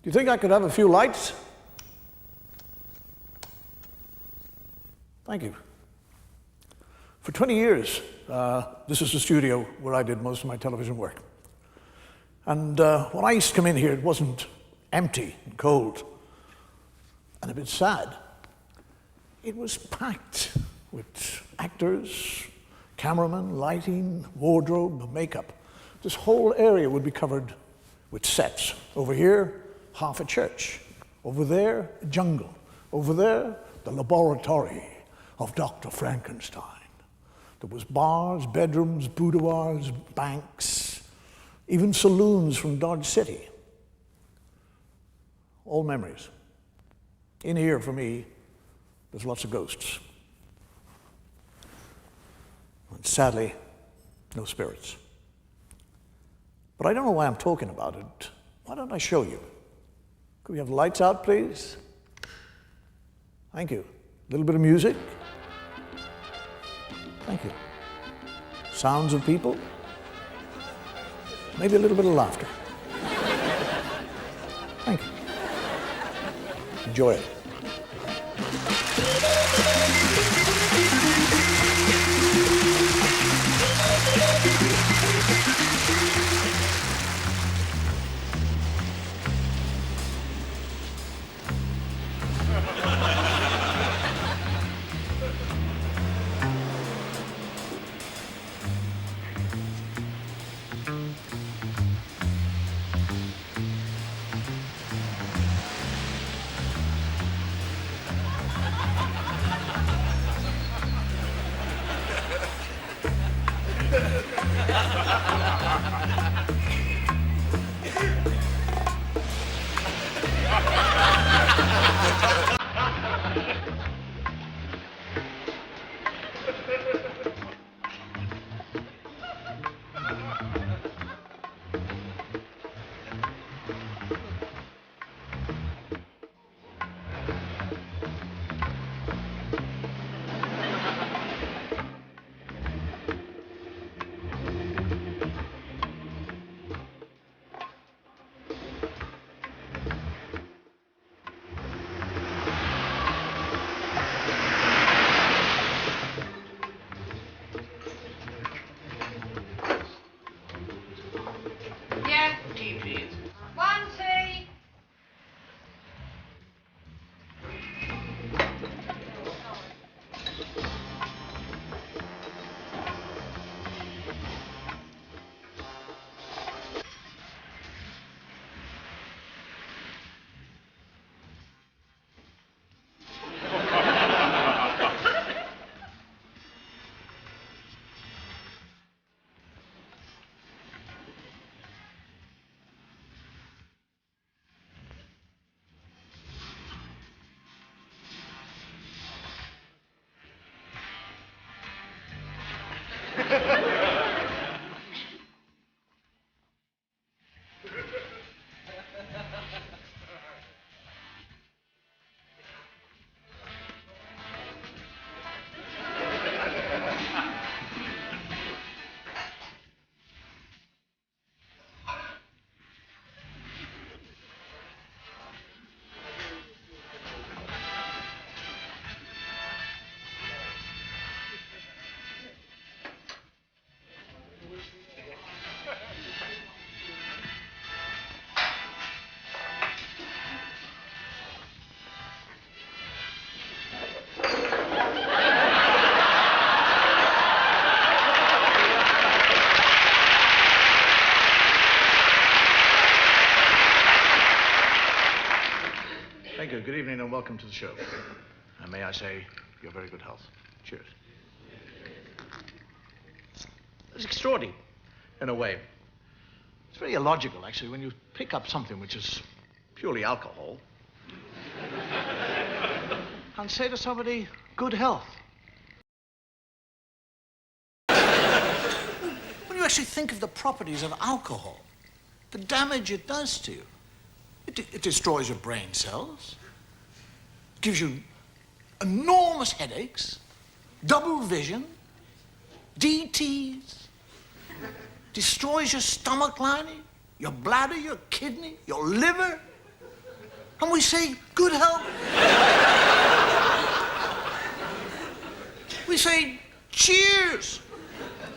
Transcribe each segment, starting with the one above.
Do you think I could have a few lights? Thank you. For 20 years, this is the studio where I did most of my television work. And when I used to come in here, it wasn't empty and cold and a bit sad. It was packed with actors, cameramen, lighting, wardrobe, makeup. This whole area would be covered with sets. Over here, half a church. Over there, a jungle. Over there, the laboratory of Dr. Frankenstein. There was bars, bedrooms, boudoirs, banks, even saloons from Dodge City. All memories. In here, for me, there's lots of ghosts. And sadly, no spirits. But I don't know why I'm talking about it. Why don't I show you? Could we have the lights out, please? Thank you. A little bit of music. Thank you. Sounds of people. Maybe a little bit of laughter. Thank you. Enjoy it. Thank you. Good evening and welcome to the show. And may I say, your very good health. Cheers. It's extraordinary, in a way. It's very illogical, actually, when you pick up something which is purely alcohol and say to somebody, good health. When you actually think of the properties of alcohol, the damage it does to you, it destroys your brain cells, gives you enormous headaches, double vision, DTs, destroys your stomach lining, your bladder, your kidney, your liver. And we say, good health. We say, cheers,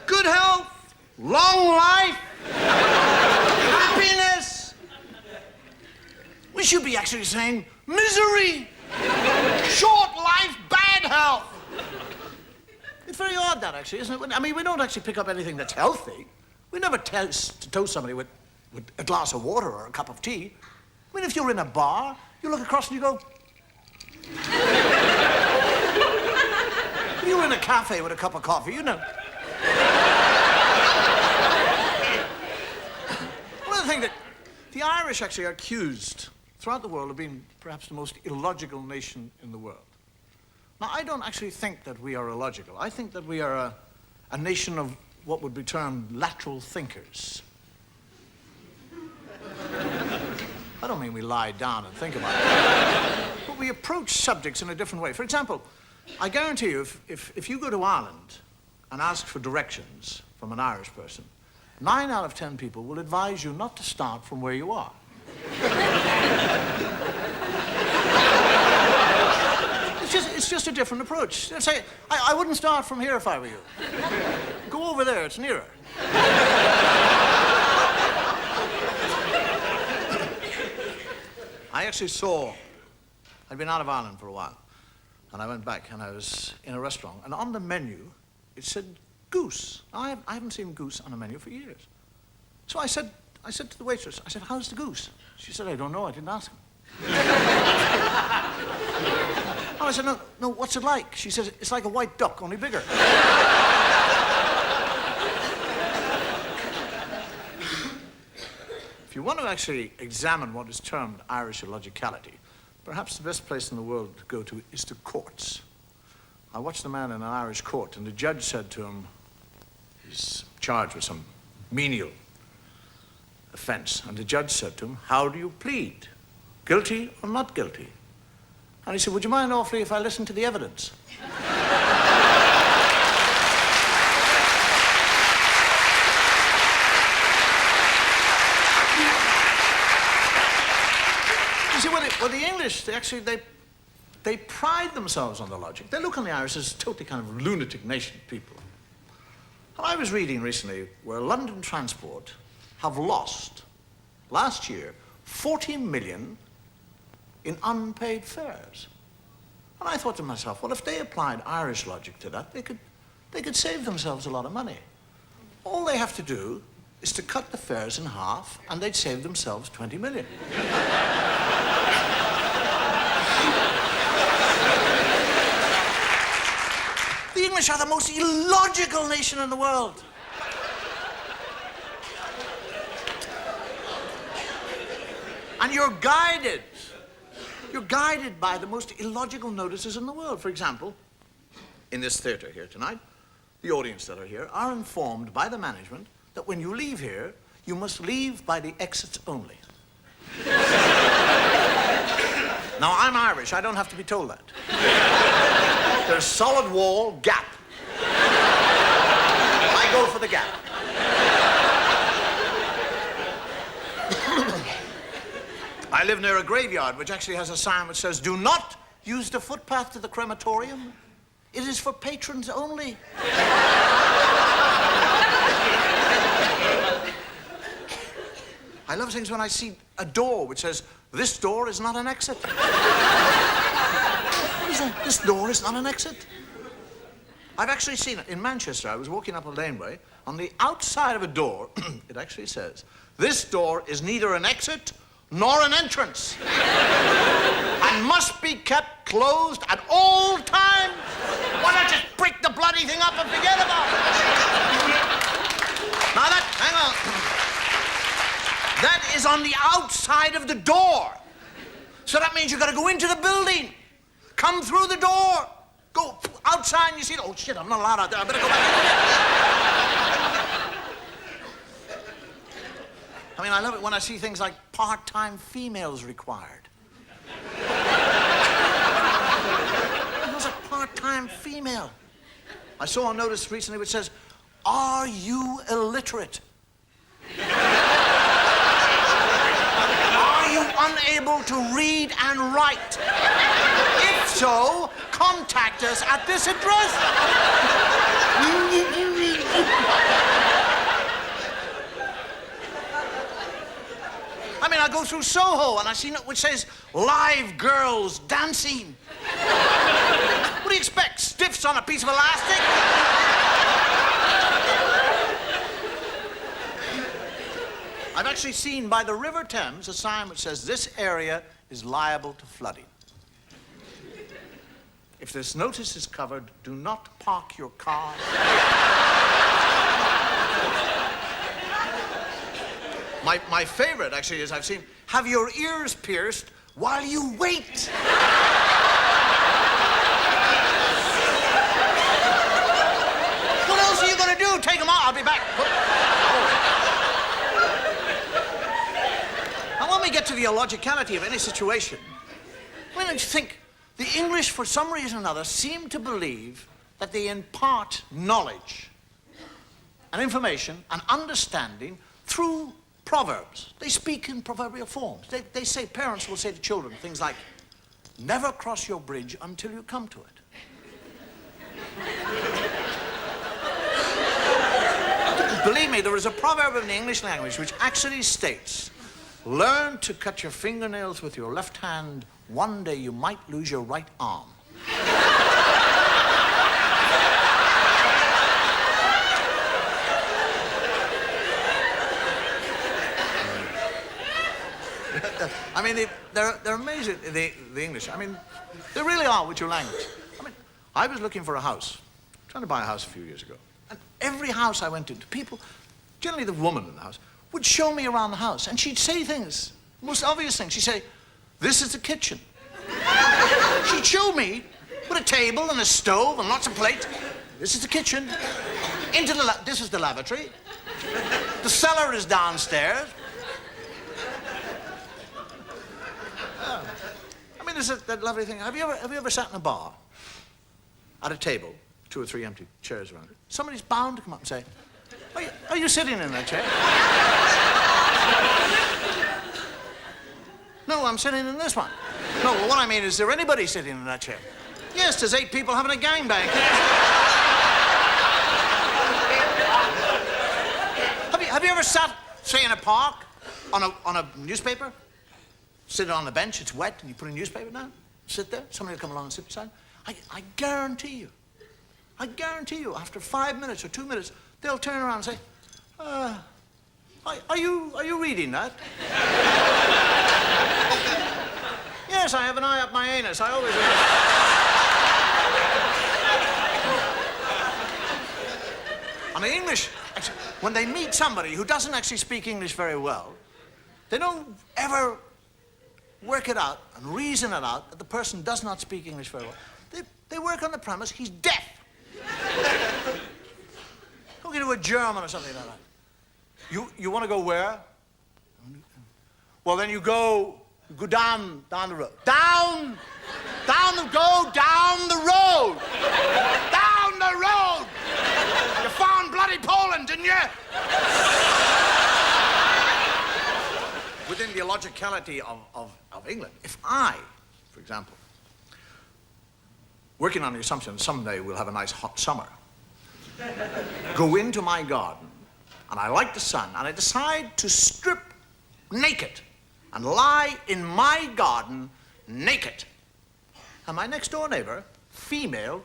good health, long life, happiness. We should be actually saying, misery, short life, bad health. It's very odd, that, actually, isn't it? I mean, we don't actually pick up anything that's healthy. We never toast somebody with a glass of water or a cup of tea. I mean, if you're in a bar, you look across and you go... You're in a cafe with a cup of coffee, you know. One of the things that the Irish actually are accused throughout the world of being perhaps the most illogical nation in the world. Now, I don't actually think that we are illogical. I think that we are a nation of what would be termed lateral thinkers. I don't mean we lie down and think about it, but we approach subjects in a different way. For example, I guarantee you, if you go to Ireland and ask for directions from an Irish person, 9 out of 10 people will advise you not to start from where you are. It's just a different approach. They'll say, I wouldn't start from here if I were you. Go over there, it's nearer. I actually I'd been out of Ireland for a while, and I went back and I was in a restaurant, and on the menu, it said goose. I haven't seen goose on a menu for years. So I said to the waitress, I said, how's the goose? She said, I don't know, I didn't ask him. And I said, no, what's it like? She says, it's like a white duck, only bigger. If you want to actually examine what is termed Irish illogicality, perhaps the best place in the world to go to is the courts. I watched a man in an Irish court, and the judge said to him, he's charged with some menial offense, and the judge said to him, how do you plead? Guilty or not guilty? And he said, would you mind awfully if I listen to the evidence? You see, well, the English, they pride themselves on the logic. They look on the Irish as a totally kind of lunatic nation people. And I was reading recently where London Transport have lost, last year, 40 million in unpaid fares. And I thought to myself, well, if they applied Irish logic to that, they could save themselves a lot of money. All they have to do is to cut the fares in half, and they'd save themselves 20 million. The English are the most illogical nation in the world. And you're guided by the most illogical notices in the world. For example, in this theater here tonight, the audience that are here are informed by the management that when you leave here, you must leave by the exits only. Now, I'm Irish. I don't have to be told that. There's solid wall, gap. I go for the gap. I live near a graveyard which actually has a sign which says, do not use the footpath to the crematorium. It is for patrons only. I love things when I see a door which says, this door is not an exit. What is that? This door is not an exit. I've actually seen it in Manchester. I was walking up a laneway. On the outside of a door, it actually says, this door is neither an exit nor an entrance, and must be kept closed at all times. Why not just break the bloody thing up and forget about it? Now hang on. That is on the outside of the door. So that means you've got to go into the building, come through the door, go outside and you see, oh shit, I'm not allowed out there, I better go back in. I mean, I love it when I see things like part-time females required. Who's a part-time female? I saw a notice recently which says, are you illiterate? Are you unable to read and write? If so, contact us at this address. I mean, I go through Soho and I see it which says live girls dancing. What do you expect? Stiffs on a piece of elastic? I've actually seen by the River Thames a sign which says this area is liable to flooding. If this notice is covered, do not park your car. My favorite, actually, is I've seen, have your ears pierced while you wait. What else are you going to do? Take them out. I'll be back. Now, when we get to the illogicality of any situation, I mean, you think the English, for some reason or another, seem to believe that they impart knowledge and information and understanding through proverbs. They speak in proverbial forms. They say, parents will say to children things like, never cross your bridge until you come to it. Believe me, there is a proverb in the English language which actually states, learn to cut your fingernails with your left hand. One day you might lose your right arm. I mean, they're amazing, the English. I mean, they really are with your language. I mean, I was looking for a house, trying to buy a house a few years ago. And every house I went into, people, generally the woman in the house, would show me around the house. And she'd say things, most obvious things. She'd say, this is the kitchen. She'd show me with a table and a stove and lots of plates. This is the kitchen. This is the lavatory. The cellar is downstairs. I mean, there's that lovely thing. Have you ever sat in a bar at a table, 2 or 3 empty chairs around it? Somebody's bound to come up and say, are you sitting in that chair? No, I'm sitting in this one. No, well, what I mean is there anybody sitting in that chair? Yes, there's 8 people having a gangbang. Have you ever sat, say, in a park on a newspaper? Sit on the bench, it's wet, and you put a newspaper down, sit there, somebody will come along and sit beside you. I guarantee you, after 5 minutes or 2 minutes, they'll turn around and say, are you reading that? Yes, I have an eye up my anus, I always read. And the English, actually, when they meet somebody who doesn't actually speak English very well, they don't ever work it out and reason it out that the person does not speak English very well. They work on the premise he's deaf. Go to a German or something like that. You want to go where? Well, then you go down the road. Go down the road. Down the road. You found bloody Poland, didn't you? Within the illogicality of England, if I, for example, working on the assumption someday we'll have a nice hot summer, go into my garden, and I like the sun, and I decide to strip naked and lie in my garden naked, and my next door neighbor, female,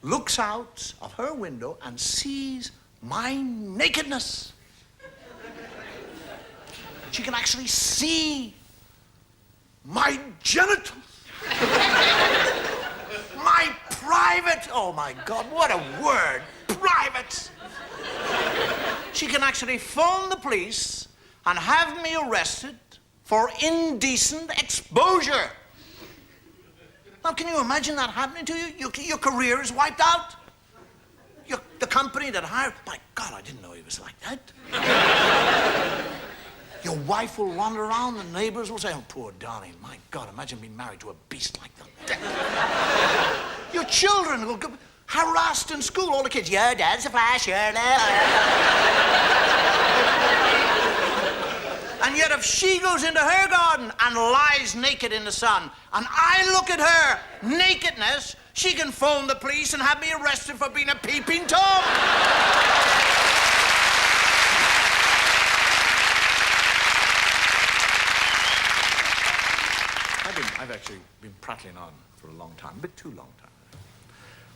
looks out of her window and sees my nakedness. She can actually see my genitals. My private, oh my God, what a word, private. She can actually phone the police and have me arrested for indecent exposure. Now, can you imagine that happening to you? Your career is wiped out. The company that hired, my God, I didn't know he was like that. Your wife will wander around, the neighbors will say, oh, poor darling, my God, imagine being married to a beast like that. Your children will go harassed in school, all the kids, your dad's a flash, your dad. And yet if she goes into her garden and lies naked in the sun, and I look at her nakedness, she can phone the police and have me arrested for being a peeping Tom. I've actually been prattling on for a long time, a bit too long time.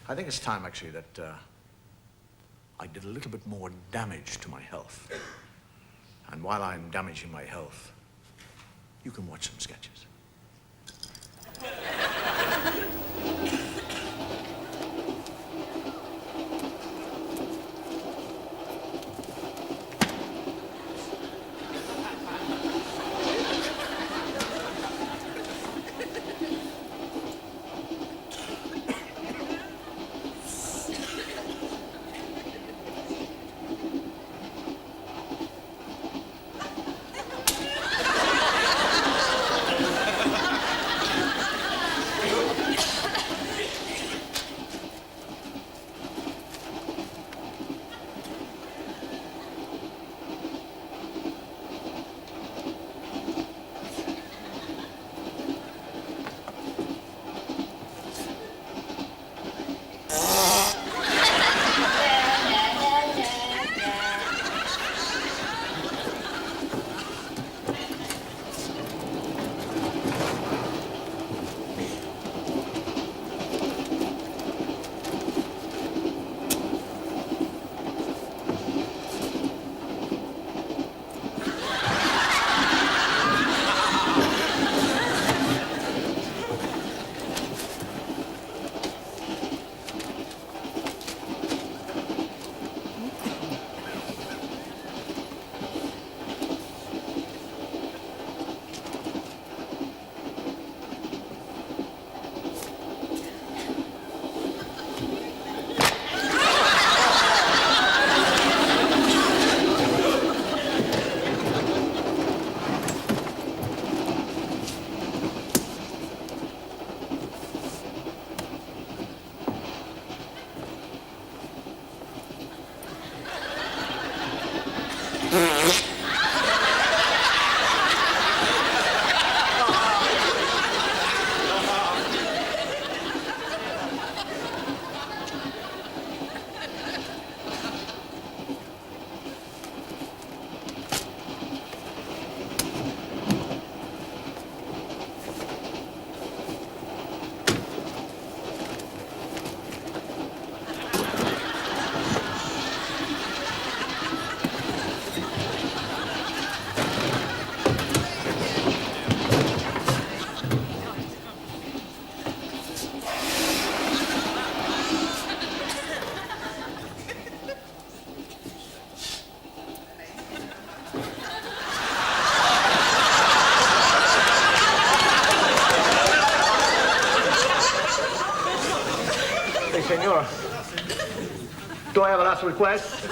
I think it's time, actually, that I did a little bit more damage to my health. And while I'm damaging my health, you can watch some sketches. Senor, do I have a last request?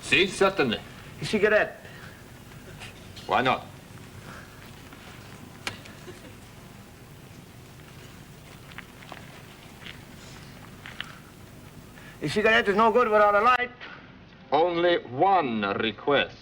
Si, certainly. A cigarette. Why not? A cigarette is no good without a light. Only one request.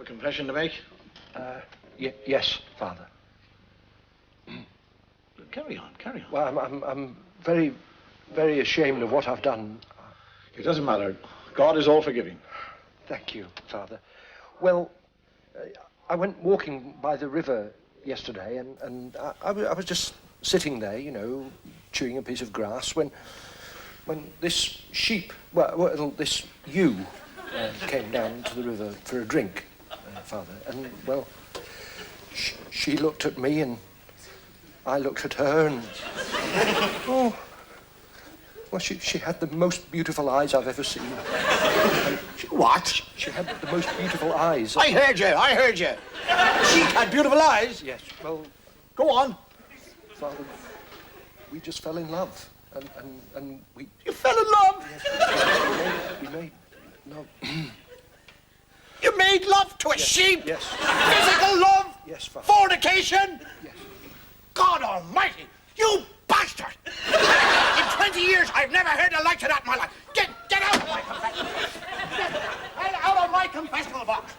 Confession to make? Yes, Father. Carry on, carry on. Well, I'm very, very ashamed of what I've done. It doesn't matter. God is all forgiving. Thank you, Father. Well, I went walking by the river yesterday, and I was just sitting there, you know, chewing a piece of grass, when this sheep, well, this ewe, came down to the river for a drink, Father. And, well, she looked at me and I looked at her and... Oh, well, she had the most beautiful eyes I've ever seen. What? She had the most beautiful eyes. I heard you. She had beautiful eyes. Yes, well, Go on. Father, we just fell in love. And we... You fell in love. We made love. You made love to a sheep. Yes. Physical love. Yes, Father. Fornication. Yes. God almighty, you bastard! In 20 years, I've never heard the likes of that in my life. Get out of my confessional box. Get out of my confessional box.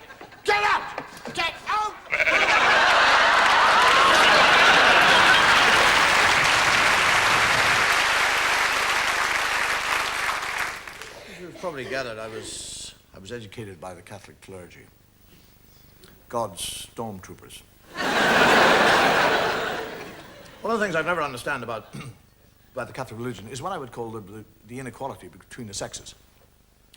Get out! Get out! You've probably gathered I was educated by the Catholic clergy. God's stormtroopers. One of the things I've never understand about the Catholic religion is what I would call the inequality between the sexes.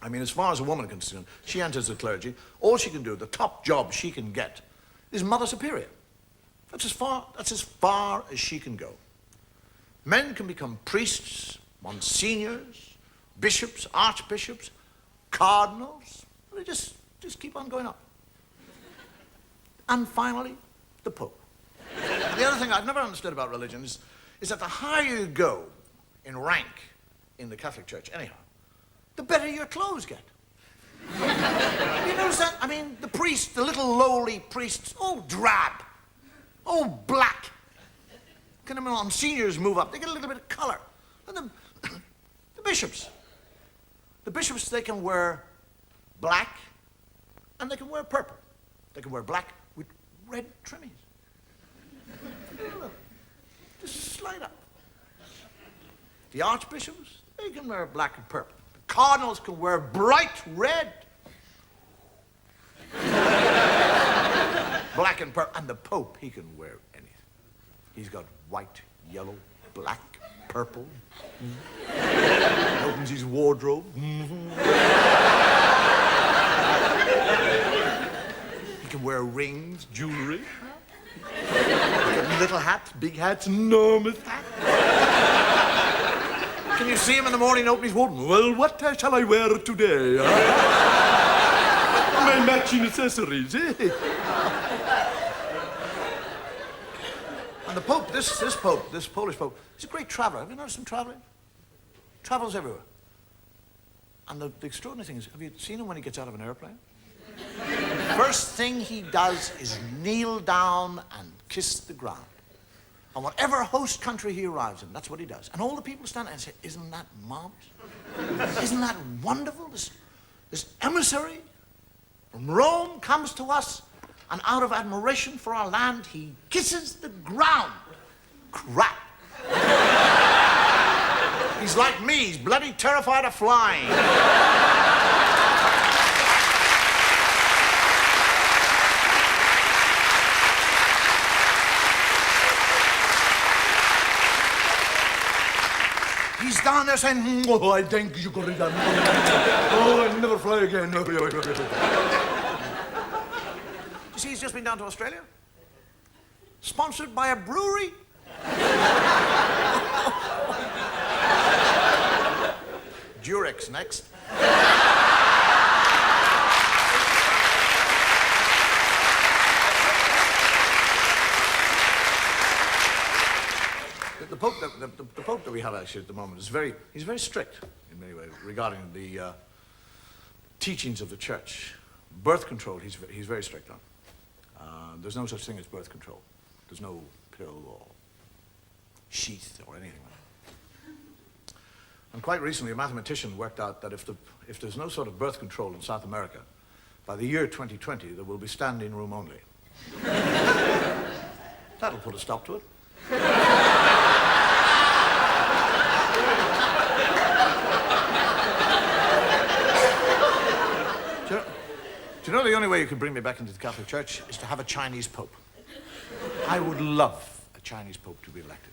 I mean, as far as a woman is concerned, she enters the clergy, all she can do, the top job she can get, is Mother Superior. That's as far as she can go. Men can become priests, monsignors, bishops, archbishops, cardinals. They just keep on going up. And finally, the Pope. The other thing I've never understood about religion is that the higher you go in rank in the Catholic Church, anyhow, the better your clothes get. You notice that? I mean, the priests, the little lowly priests, all drab, all black. Can the monsignors move up? They get a little bit of color. And the bishops, they can wear black and they can wear purple. They can wear black with red trimmings. Look, just slide up. The archbishops, they can wear black and purple. The cardinals can wear bright red. Black and purple. And the Pope, he can wear anything. He's got white, yellow, black, purple. He opens his wardrobe. He can wear rings, jewelry. Little hats, big hats, enormous hats. Can you see him in the morning open his wardrobe? Well, what shall I wear today? My matching accessories, eh? And the Pope, this Polish Pope, he's a great traveler. Have you noticed him traveling? Travels everywhere. And the extraordinary thing is, have you seen him when he gets out of an airplane? First thing he does is kneel down and kiss the ground. And whatever host country he arrives in, that's what he does. And all the people stand there and say, isn't that marvelous? Isn't that wonderful? This emissary from Rome comes to us, and out of admiration for our land, he kisses the ground. Crap. He's like me, he's bloody terrified of flying. He's down there saying, oh, I thank you, Corrida. Oh, I'll never fly again. You see, he's just been down to Australia. Sponsored by a brewery. Durex next. The Pope that we have actually at the moment he's very strict in many ways regarding the teachings of the Church. Birth control, he's very strict on. There's no such thing as birth control. There's no pill or sheath or anything like that. And quite recently, a mathematician worked out that if there's no sort of birth control in South America, by the year 2020, there will be standing room only. That'll put a stop to it. Do you know the only way you can bring me back into the Catholic Church is to have a Chinese Pope? I would love a Chinese Pope to be elected.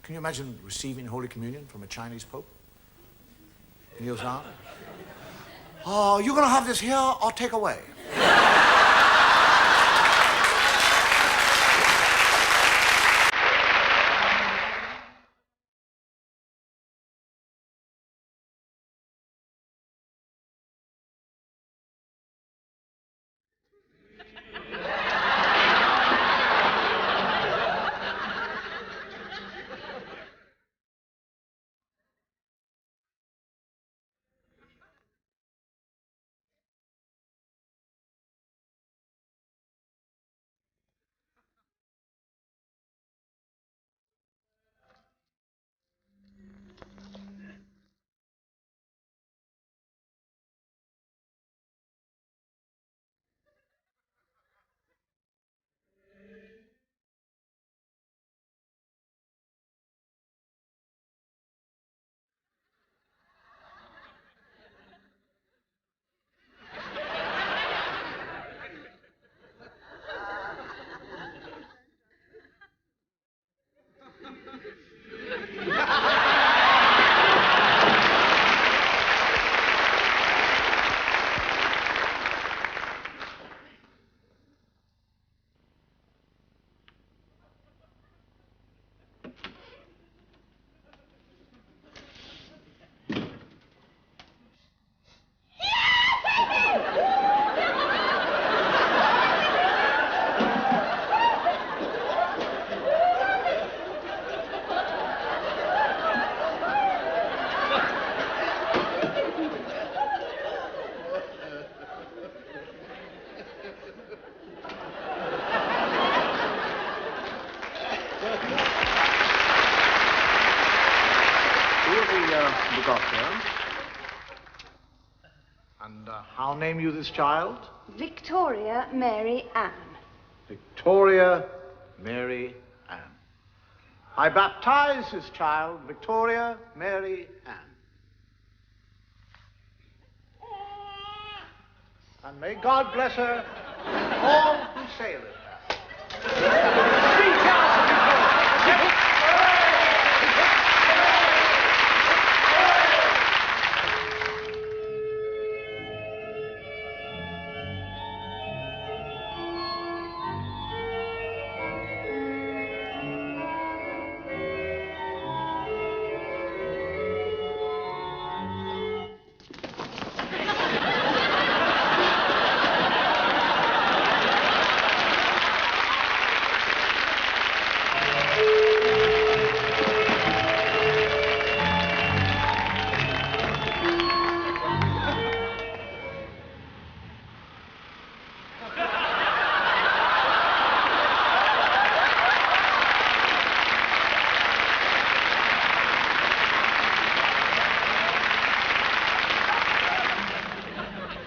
Can you imagine receiving Holy Communion from a Chinese Pope? Kneels down. Oh, you gonna have this here or take away? Look after. And how name you this child? Victoria Mary Ann. Victoria Mary Ann. I baptize this child Victoria Mary Ann. And may God bless her and all who sail it.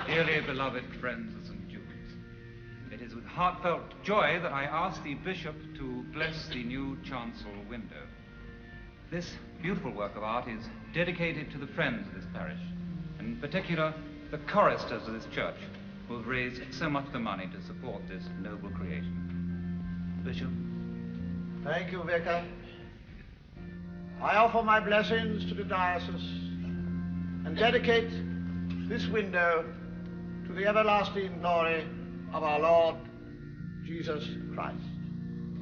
Dearly beloved friends of St. Jude's, it is with heartfelt joy that I ask the Bishop to bless the new chancel window. This beautiful work of art is dedicated to the friends of this parish, and in particular, the choristers of this church, who have raised so much of the money to support this noble creation. Bishop. Thank you, Vicar. I offer my blessings to the diocese and dedicate this window to the everlasting glory of our Lord Jesus Christ.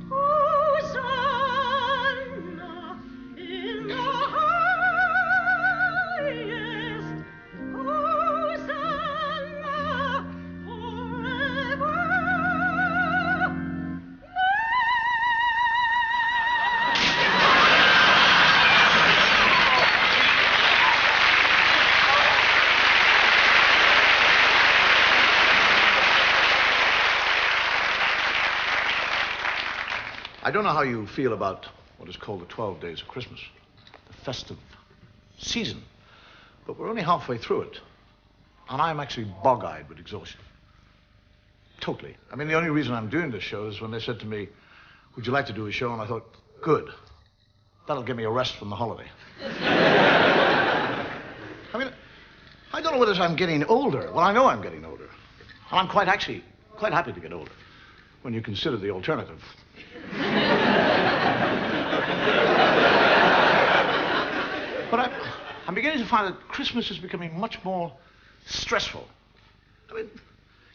Hosanna in the highest. Hosanna forever. I don't know how you feel about what is called the 12 days of Christmas, the festive season, but we're only halfway through it, and I'm actually bog-eyed with exhaustion. Totally. I mean, the only reason I'm doing this show is when they said to me, would you like to do a show? And I thought, good. That'll give me a rest from the holiday. I mean, I don't know whether I'm getting older. Well, I know I'm getting older. And I'm quite happy to get older when you consider the alternative. But I'm beginning to find that Christmas is becoming much more stressful. I mean,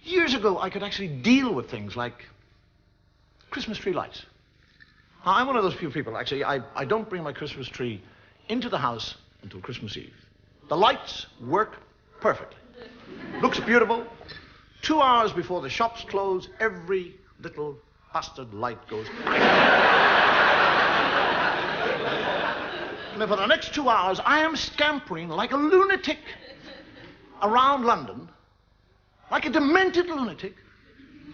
years ago, I could actually deal with things like Christmas tree lights. Now, I'm one of those few people, actually, I don't bring my Christmas tree into the house until Christmas Eve. The lights work perfectly. Looks beautiful. 2 hours before the shops close, every little bastard light goes. And for the next 2 hours, I am scampering like a lunatic around London, like a demented lunatic,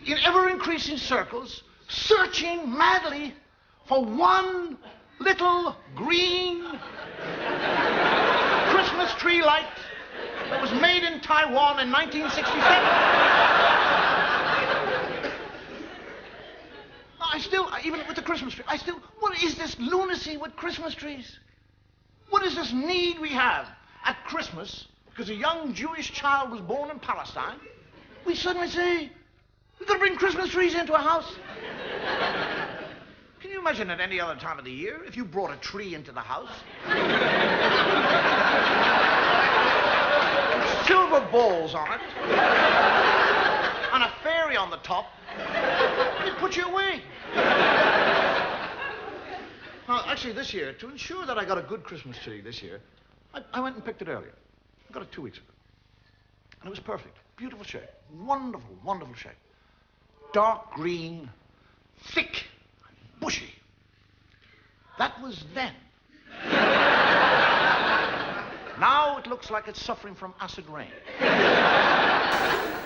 in ever-increasing circles, searching madly for one little green Christmas tree light that was made in Taiwan in 1967. I still, even with the Christmas tree, what is this lunacy with Christmas trees? What is this need we have at Christmas, because a young Jewish child was born in Palestine, we suddenly say, we've got to bring Christmas trees into a house? Can you imagine at any other time of the year, if you brought a tree into the house? Silver balls on it, and a fairy on the top, it'd put you away. Now, actually, this year, to ensure that I got a good Christmas tree this year, I went and picked it earlier. I got it 2 weeks ago. And it was perfect. Beautiful shape. Wonderful, wonderful shape. Dark green, thick, bushy. That was then. Now it looks like it's suffering from acid rain.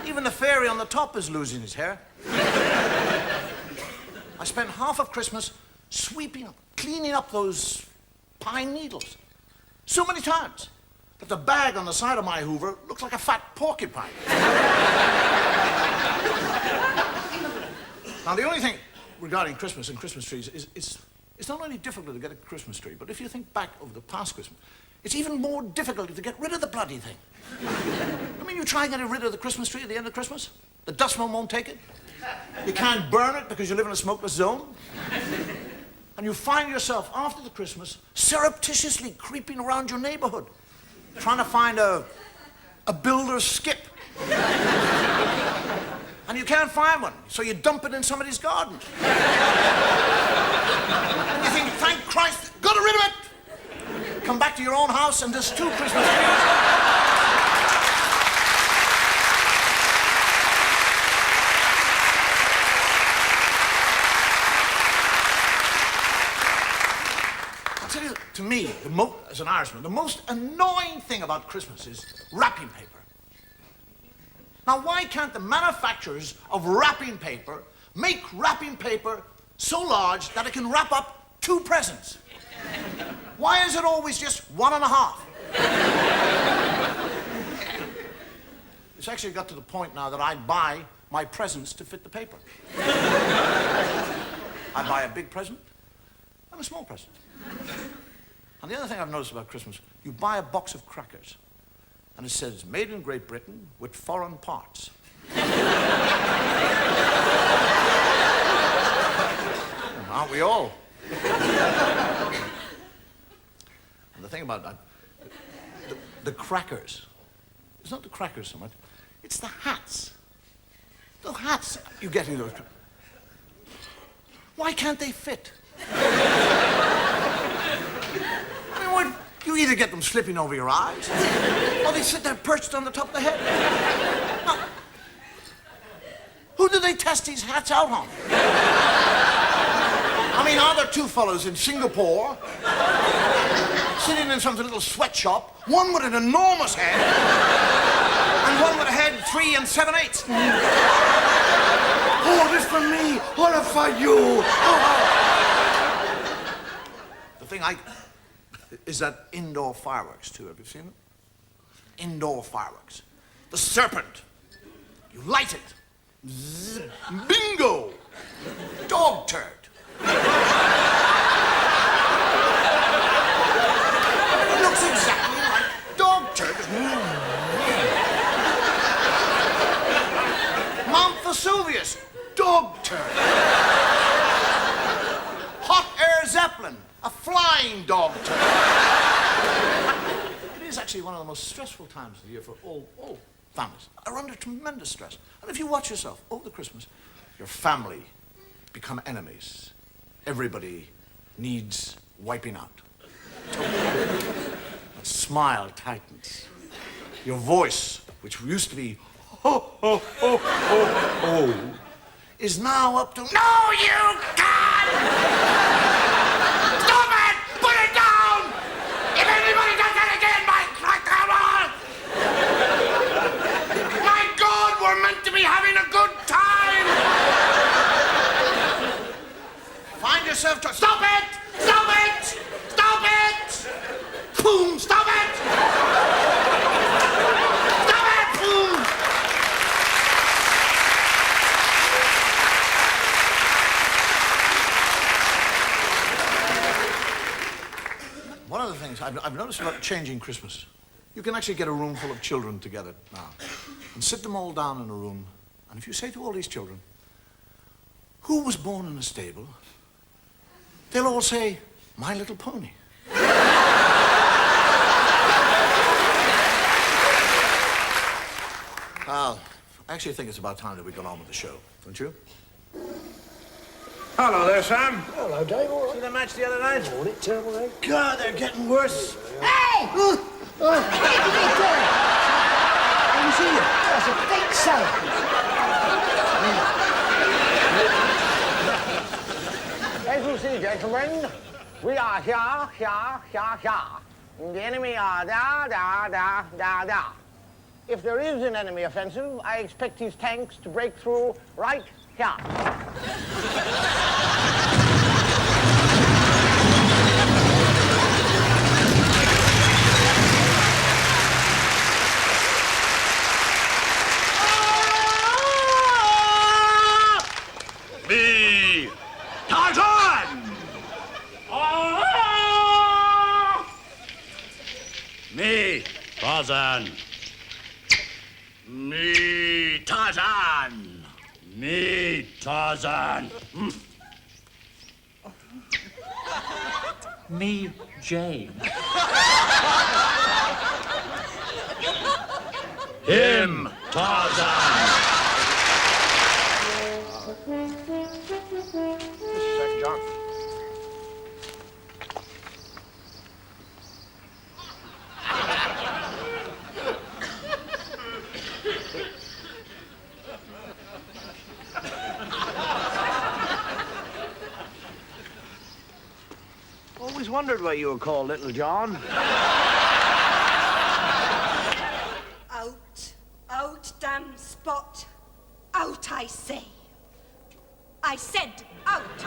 Even the fairy on the top is losing his hair. I spent half of Christmas sweeping up, cleaning up those pine needles so many times that the bag on the side of my Hoover looks like a fat porcupine. Now, the only thing regarding Christmas and Christmas trees is it's not only difficult to get a Christmas tree, but if you think back over the past Christmas, it's even more difficult to get rid of the bloody thing. I mean, you try getting rid of the Christmas tree at the end of Christmas, the dustman won't take it. You can't burn it because you live in a smokeless zone. And you find yourself, after the Christmas, surreptitiously creeping around your neighborhood, trying to find a builder's skip. And you can't find one, so you dump it in somebody's garden. And you think, thank Christ, got rid of it! Come back to your own house and there's 2 Christmas trees. I'll tell you, to me, as an Irishman, the most annoying thing about Christmas is wrapping paper. Now, why can't the manufacturers of wrapping paper make wrapping paper so large that it can wrap up 2 presents? Why is it always just 1.5? It's actually got to the point now that I buy my presents to fit the paper. I buy a big present and a small present. And the other thing I've noticed about Christmas, you buy a box of crackers, and it says, made in Great Britain with foreign parts. Aren't we all? And the thing about that, the crackers, it's not the crackers so much, it's the hats. The hats you get in those. Why can't they fit? I mean, what, you either get them slipping over your eyes, or they sit there perched on the top of the head. Now, who do they test these hats out on? I mean, are there 2 fellows in Singapore sitting in some little sweatshop, one with an enormous head and one with a head 3 7/8? Oh, this for me, what for you? Oh. The thing is that indoor fireworks too. Have you seen it? Indoor fireworks. The serpent. You light it. Zzz, bingo! Dog turd. It looks exactly like dog turd. Mount Vesuvius, dog turd. Hot air Zeppelin, a flying dog turd. It is actually one of the most stressful times of the year for all families are under tremendous stress. And if you watch yourself over the Christmas, your family become enemies. Everybody needs wiping out. That smile tightens. Your voice, which used to be ho, ho, ho, ho, ho, is now up to no, you can't! Stop it! Put it down! If anybody does that again, my God, we're meant to be having a good time! Find yourself to stop it! Stop it! Stop it! Boom! Stop it! Stop it! Boom! One of the things I've noticed about changing Christmas, you can actually get a room full of children together now and sit them all down in a room, and if you say to all these children, who was born in a stable? They'll all say, My Little Pony. I actually think it's about time that we got on with the show, don't you? Hello there, Sam. Hello, Dave. All See the match the other night? right. Terrible, eh? God, they're getting worse. Hey! What are you doing? I can see you. That's a fake salad. As you see, gentlemen, we are here. And the enemy are there. If there is an enemy offensive, I expect his tanks to break through right here. Me, Tarzan! Me, Tarzan. Me, Tarzan. Me, Tarzan. Me, Jane. Him, Tarzan. John. Always wondered why you were called Little John. Out, damn Spot. Out, I say. I said out.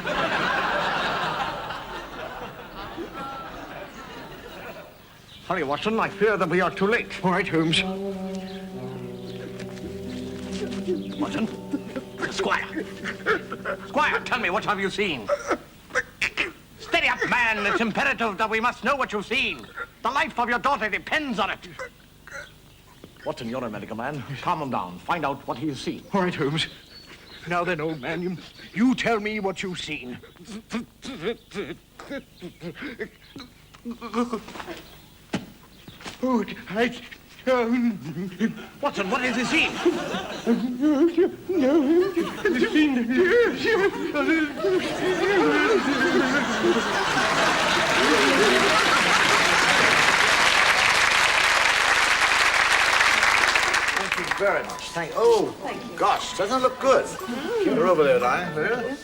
Hurry, Watson. I fear that we are too late. All right, Holmes. Watson? Squire. Squire, tell me, what have you seen? Steady up, man. It's imperative that we must know what you've seen. The life of your daughter depends on it. Watson, you're a medical man. Calm him down. Find out what he's seen. All right, Holmes. Now then, old man, you tell me what you've seen. Oh, Watson, what has he seen? Thank you very much. Oh, gosh, doesn't it look good? You're over there, Diane. There.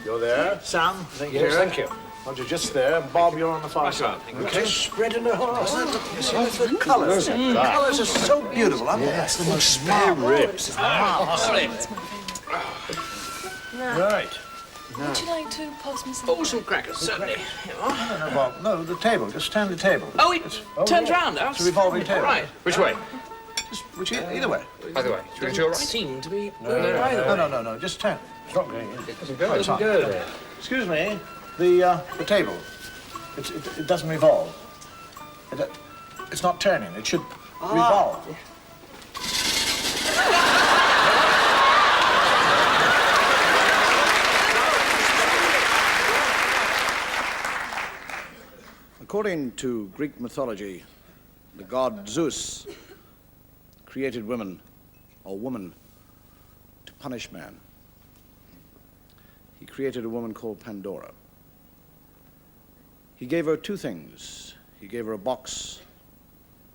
You're there. Sam, thank you. thank you. Roger, just there. Bob, you're on the far side. Okay. Spreading the horse. You see the colors. The colors are so beautiful. I mean, that's the most spare ribs. Right. Would you like to pass me some? Oh, some crackers, certainly. No, Bob. No, the table. Just stand the table. Oh, it turns round. It's a revolving table. Right. Which way? Just either way. Either way. Should we go to your right? Seem to be there either. No. Just turn. Stop going in. Doesn't go there. Excuse me. The table. It doesn't revolve. It's not turning. It should revolve. According to Greek mythology, the god Zeus created women or woman to punish man. He created a woman called Pandora. He gave her two things. He gave her a box,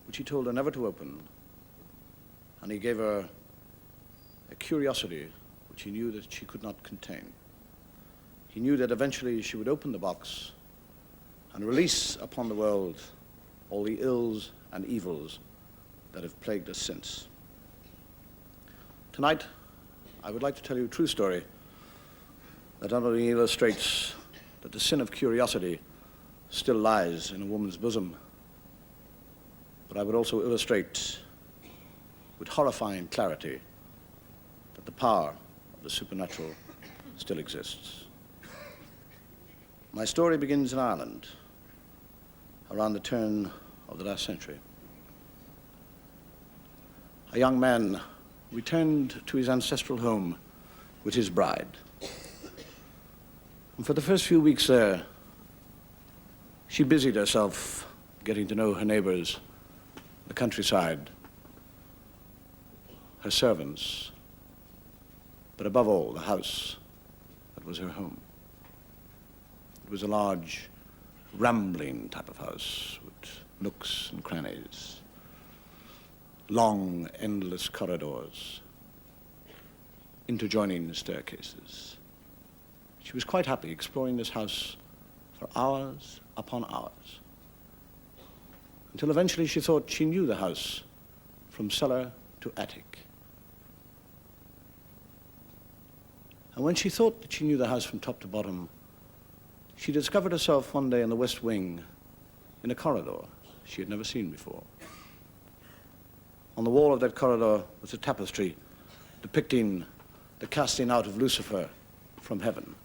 which he told her never to open, and he gave her a curiosity which he knew that she could not contain. He knew that eventually she would open the box and release upon the world all the ills and evils that have plagued us since. Tonight, I would like to tell you a true story that not only illustrates that the sin of curiosity still lies in a woman's bosom, but I would also illustrate with horrifying clarity that the power of the supernatural still exists. My story begins in Ireland around the turn of the last century. A young man returned to his ancestral home with his bride. And for the first few weeks there, she busied herself getting to know her neighbors, the countryside, her servants, but above all, the house that was her home. It was a large, rambling type of house with nooks and crannies, long, endless corridors, interjoining staircases. She was quite happy exploring this house for hours upon hours, until eventually she thought she knew the house from cellar to attic. And when she thought that she knew the house from top to bottom, she discovered herself one day in the west wing in a corridor she had never seen before. On the wall of that corridor was a tapestry depicting the casting out of Lucifer from heaven.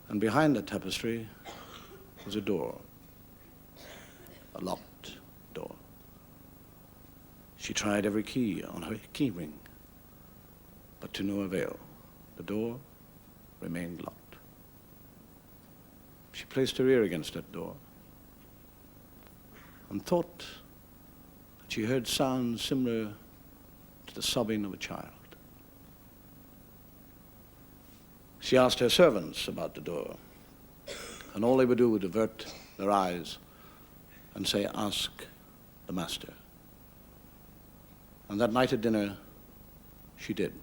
And behind the tapestry was a door, a locked door. She tried every key on her key ring, but to no avail. The door remained locked. She placed her ear against that door and thought that she heard sounds similar to the sobbing of a child. She asked her servants about the door, and all they would do would avert their eyes and say, "Ask the master." And that night at dinner, she did.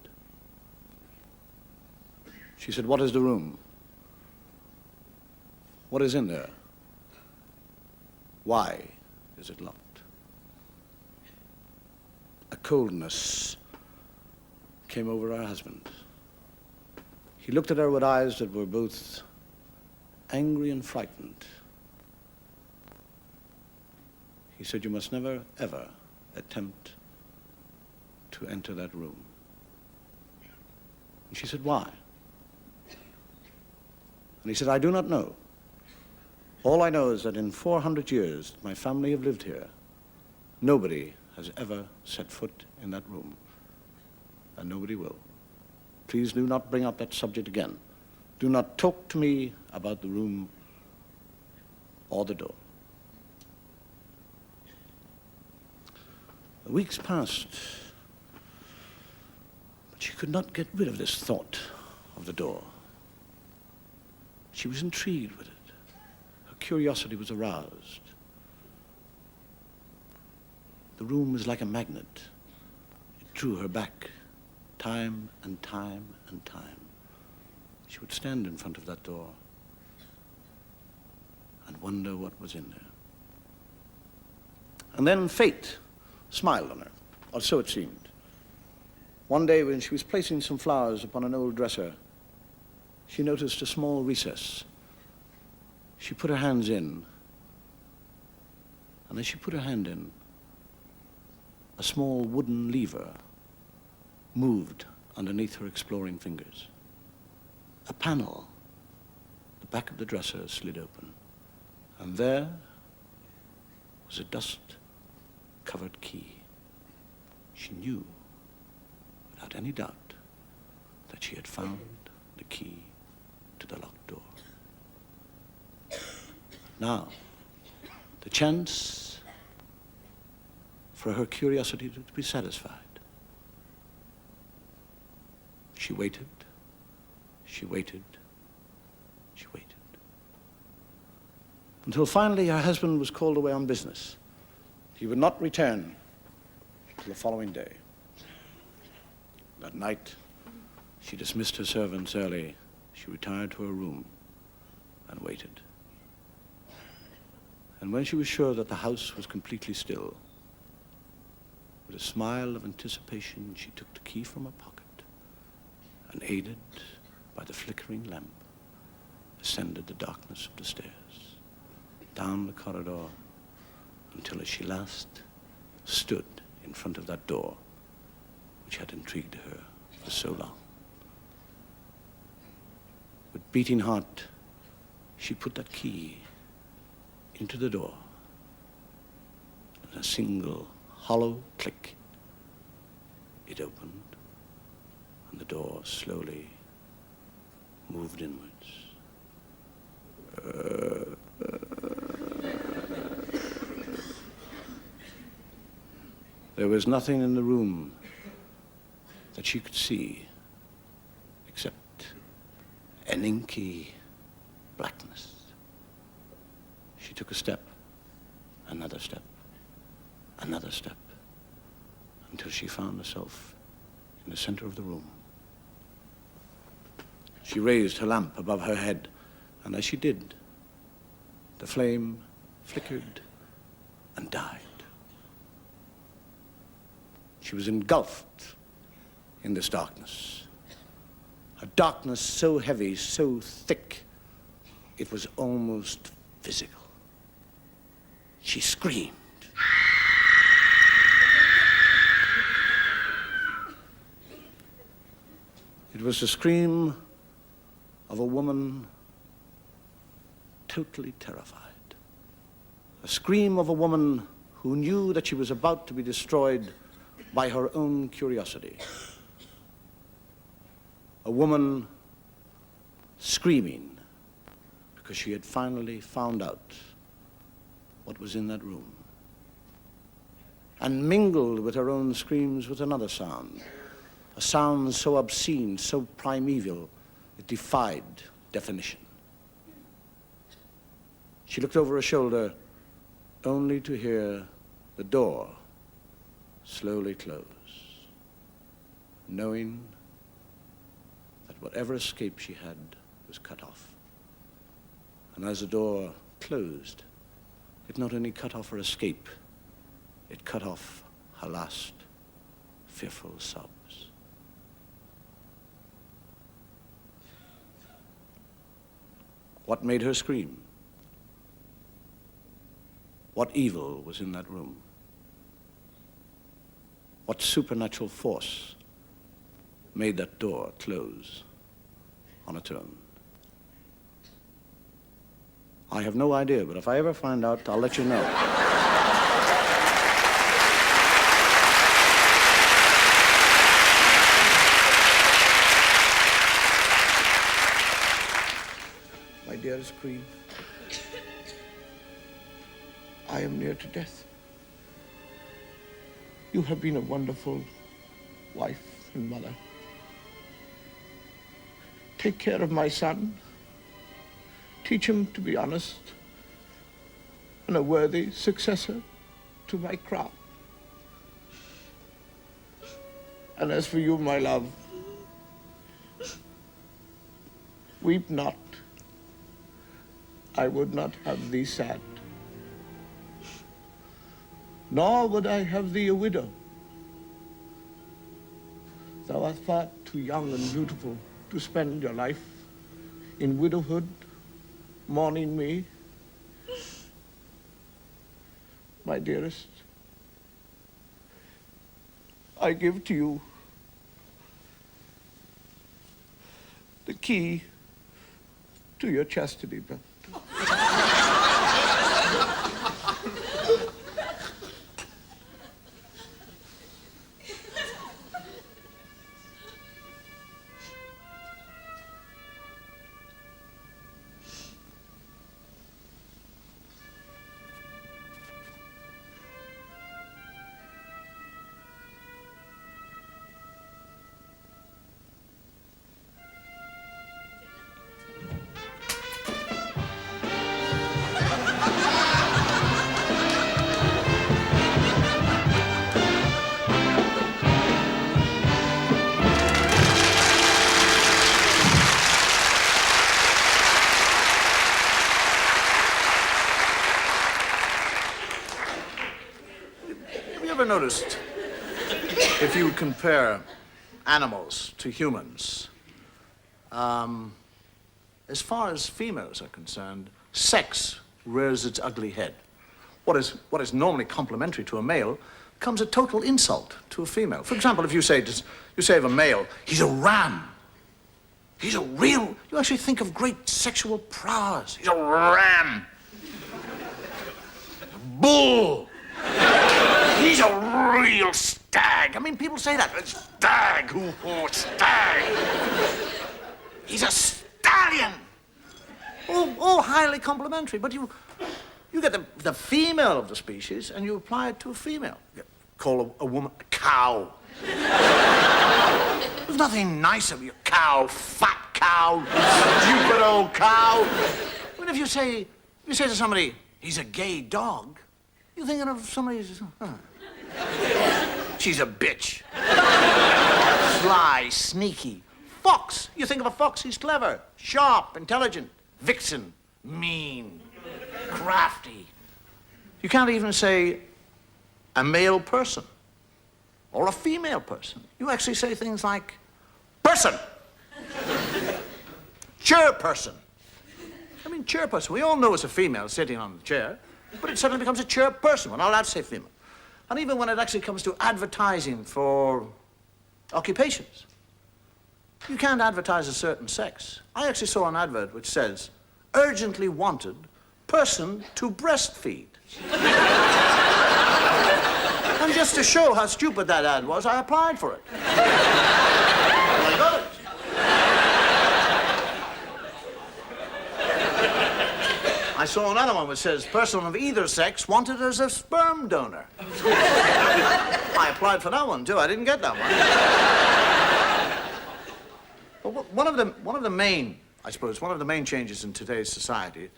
She said, "What is the room? What is in there? Why is it locked?" A coldness came over her husband. He looked at her with eyes that were both angry and frightened. He said, "You must never, ever attempt to enter that room." And she said, "Why?" And he said, "I do not know. All I know is that in 400 years that my family have lived here, nobody has ever set foot in that room, and nobody will. Please do not bring up that subject again. Do not talk to me about the room or the door." The weeks passed, but she could not get rid of this thought of the door. She was intrigued with it. Her curiosity was aroused. The room was like a magnet. It drew her back time and time and time. She would stand in front of that door and wonder what was in there. And then fate smiled on her, or so it seemed. One day when she was placing some flowers upon an old dresser, she noticed a small recess. She put her hands in, and as she put her hand in, a small wooden lever moved underneath her exploring fingers. A panel, the back of the dresser slid open, and there was a dust-covered key. She knew, without any doubt, that she had found the key to the locked door. Now, the chance for her curiosity to be satisfied She waited, she waited, she waited. Until finally her husband was called away on business. He would not return till the following day. That night, she dismissed her servants early. She retired to her room and waited. And when she was sure that the house was completely still, with a smile of anticipation, she took the key from her pocket and, aided by the flickering lamp, ascended the darkness of the stairs, down the corridor, until as she last stood in front of that door which had intrigued her for so long. With beating heart, she put that key into the door, and a single hollow click, it opened, and the door slowly moved inwards. There was nothing in the room that she could see except an inky blackness. She took a step, another step, another step, until she found herself in the center of the room. She raised her lamp above her head, and as she did, the flame flickered and died. She was engulfed in this darkness, a darkness so heavy, so thick, it was almost physical. She screamed. It was the scream of a woman totally terrified. A scream of a woman who knew that she was about to be destroyed by her own curiosity. A woman screaming because she had finally found out what was in that room. And mingled with her own screams was another sound, a sound so obscene, so primeval, it defied definition. She looked over her shoulder only to hear the door slowly close, knowing that whatever escape she had was cut off. And as the door closed, it not only cut off her escape, it cut off her last fearful sobs. What made her scream? What evil was in that room? What supernatural force made that door close on its own? I have no idea, but if I ever find out, I'll let you know. My dearest Queen, I am near to death. You have been a wonderful wife and mother. Take care of my son. Teach him to be honest and a worthy successor to my crown. And as for you, my love, weep not. I would not have thee sad. Nor would I have thee a widow. Thou art far too young and beautiful to spend your life in widowhood, mourning me. My dearest, I give to you the key to your chastity belt. ever noticed, if you compare animals to humans, as far as females are concerned, sex rears its ugly head. What is normally complimentary to a male becomes a total insult to a female. For example, if you say of a male, he's a ram. He's a real, you actually think of great sexual prowess. He's a ram. A bull. He's a real stag. I mean, people say that. It's stag. Oh, stag. He's a stallion. Oh, highly complimentary. But you get the female of the species and you apply it to a female. You call a woman a cow. There's nothing nice of you, cow, fat cow, stupid old cow. I mean, if you say to somebody, he's a gay dog, you're thinking of somebody who's, she's a bitch. Sly, sneaky. Fox. You think of a fox, he's clever, sharp, intelligent. Vixen, mean, crafty. You can't even say a male person or a female person. You actually say things like person, chairperson. I mean, chairperson, we all know it's a female sitting on the chair, but it suddenly becomes a chairperson. We're not allowed to say female. And even when it actually comes to advertising for occupations, you can't advertise a certain sex. I actually saw an advert which says, urgently wanted, person to breastfeed. And just to show how stupid that ad was, I applied for it. And I got it. I saw another one which says, person of either sex wanted as a sperm donor. I applied for that one, too. I didn't get that one. But one of the main changes in today's society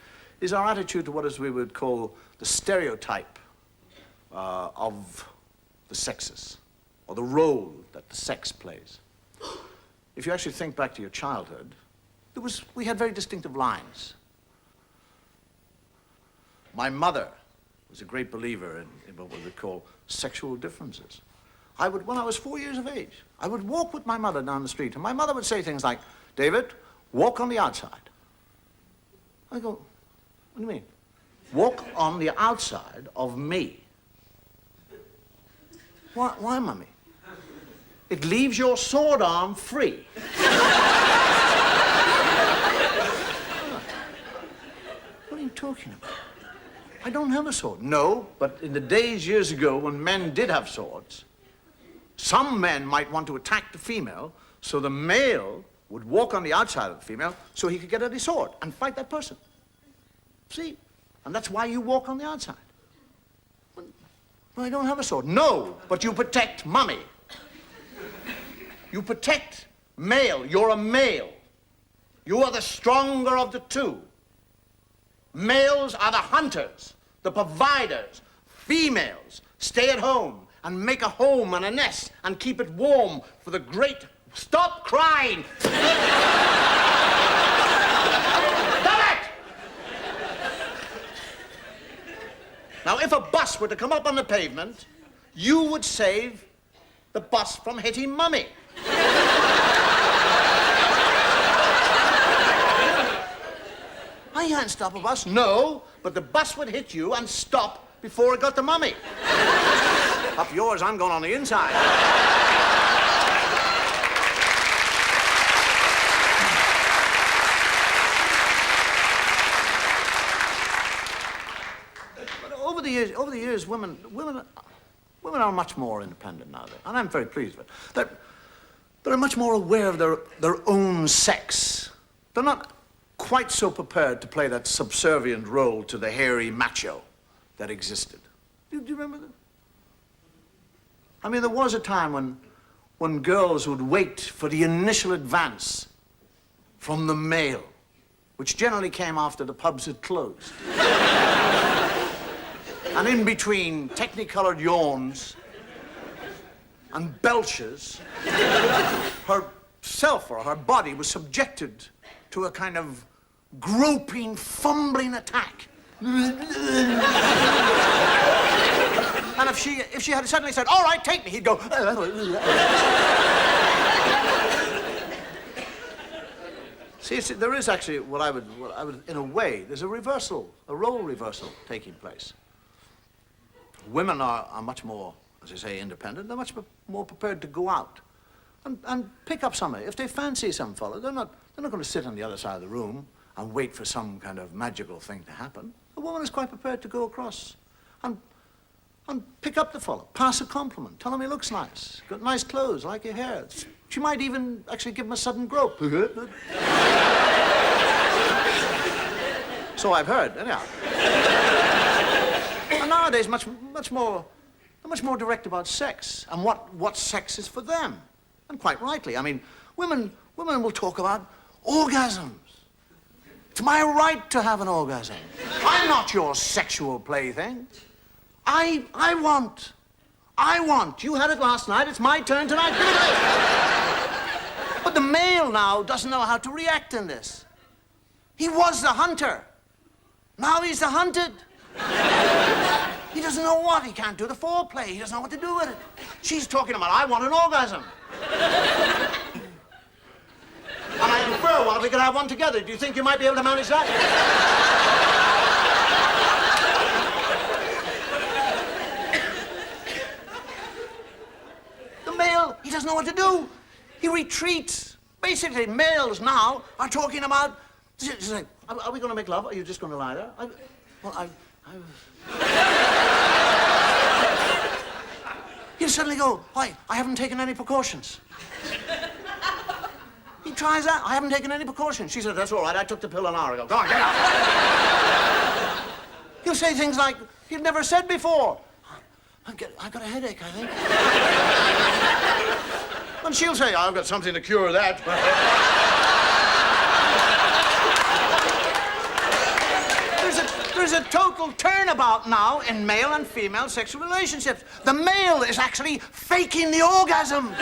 is our attitude to what we would call the stereotype of the sexes, or the role that the sex plays. If you actually think back to your childhood, we had very distinctive lines. My mother was a great believer in what we would call sexual differences. When I was 4 years of age, I would walk with my mother down the street, and my mother would say things like, David, walk on the outside. I go, what do you mean? Walk on the outside of me. Why, Mummy? It leaves your sword arm free. What are you talking about? I don't have a sword. No, but in the days years ago when men did have swords, some men might want to attack the female, so the male would walk on the outside of the female so he could get at his sword and fight that person. See? And that's why you walk on the outside. Well, I don't have a sword. No, but you protect Mummy. You protect male. You're a male. You are the stronger of the two. Males are the hunters, the providers. Females stay at home and make a home and a nest and keep it warm for the great... Stop crying! Stop it! Now, if a bus were to come up on the pavement, you would save the bus from hitting Mummy. I can't stop a bus. No, but the bus would hit you and stop before it got to Mummy. Up yours, I'm going on the inside. But over the years, women are much more independent now, and I'm very pleased with it. They're much more aware of their own sex. They're not quite so prepared to play that subservient role to the hairy macho that existed. Do you remember that? I mean, there was a time when girls would wait for the initial advance from the male, which generally came after the pubs had closed. And in between technicolored yawns and belches, herself or her body was subjected to a kind of groping, fumbling attack. And if if she had suddenly said, "All right, take me," he'd go. See, there is actually what I would, in a way, there's a reversal, a role reversal taking place. Women are much more, as I say, independent. They're much more prepared to go out and pick up somebody. If they fancy some fellow, they're not going to sit on the other side of the room and wait for some kind of magical thing to happen. A woman is quite prepared to go across and pick up the fellow, pass a compliment, tell him he looks nice, got nice clothes, like your hair. She might even actually give him a sudden grope. So I've heard, anyhow. And nowadays, much more direct about sex and what sex is for them. And quite rightly. I mean, women will talk about orgasms. It's my right to have an orgasm. I'm not your sexual plaything. I want. You had it last night, it's my turn tonight. But the male now doesn't know how to react in this. He was the hunter. Now he's the hunted. He doesn't know what. He can't do the foreplay. He doesn't know what to do with it. She's talking about, I want an orgasm. And I prefer one if we could have one together. Do you think you might be able to manage that? The male, he doesn't know what to do. He retreats. Basically, males now are talking about, are we going to make love? Or are you just going to lie there? He'll suddenly go, why, I haven't taken any precautions. He tries that, I haven't taken any precautions. She said, that's all right, I took the pill an hour ago. Go on, get out. He'll say things like he'd never said before. I've got a headache, I think. And she'll say, I've got something to cure that. There's a total turnabout now in male and female sexual relationships. The male is actually faking the orgasm.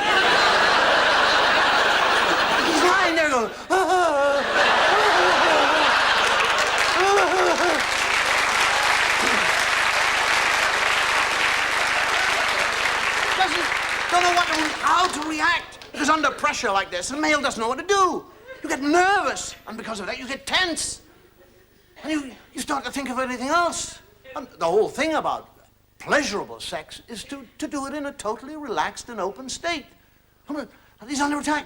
He's lying there going, don't know how to react. Because under pressure like this, the male doesn't know what to do. You get nervous, and because of that, you get tense. And you start to think of anything else. And the whole thing about pleasurable sex is to do it in a totally relaxed and open state. He's under attack.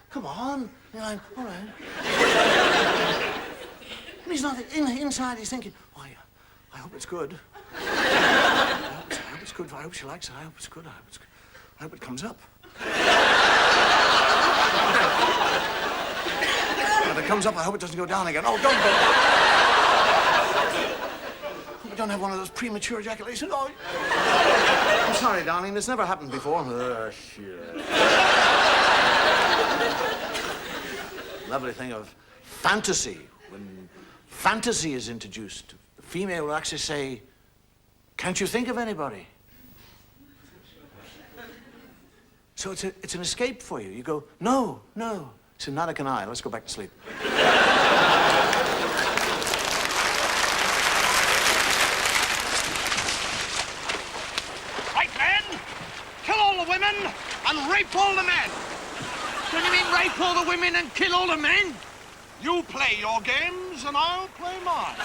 Come on. You're like, all right. And he's not, inside he's thinking, oh, yeah, I hope it's good. I hope it's good. I hope she likes it. I hope it's good. I hope it comes up. If it comes up, I hope it doesn't go down again. Oh, don't go. We don't have one of those premature ejaculations. Oh. I'm sorry, darling. This never happened before. Shit. Lovely thing of fantasy. When fantasy is introduced, the female will actually say, can't you think of anybody? So it's an escape for you. You go, no. So neither can I. Let's go back to sleep. Right, men, kill all the women and rape all the men. Don't you mean rape all the women and kill all the men? You play your games and I'll play mine.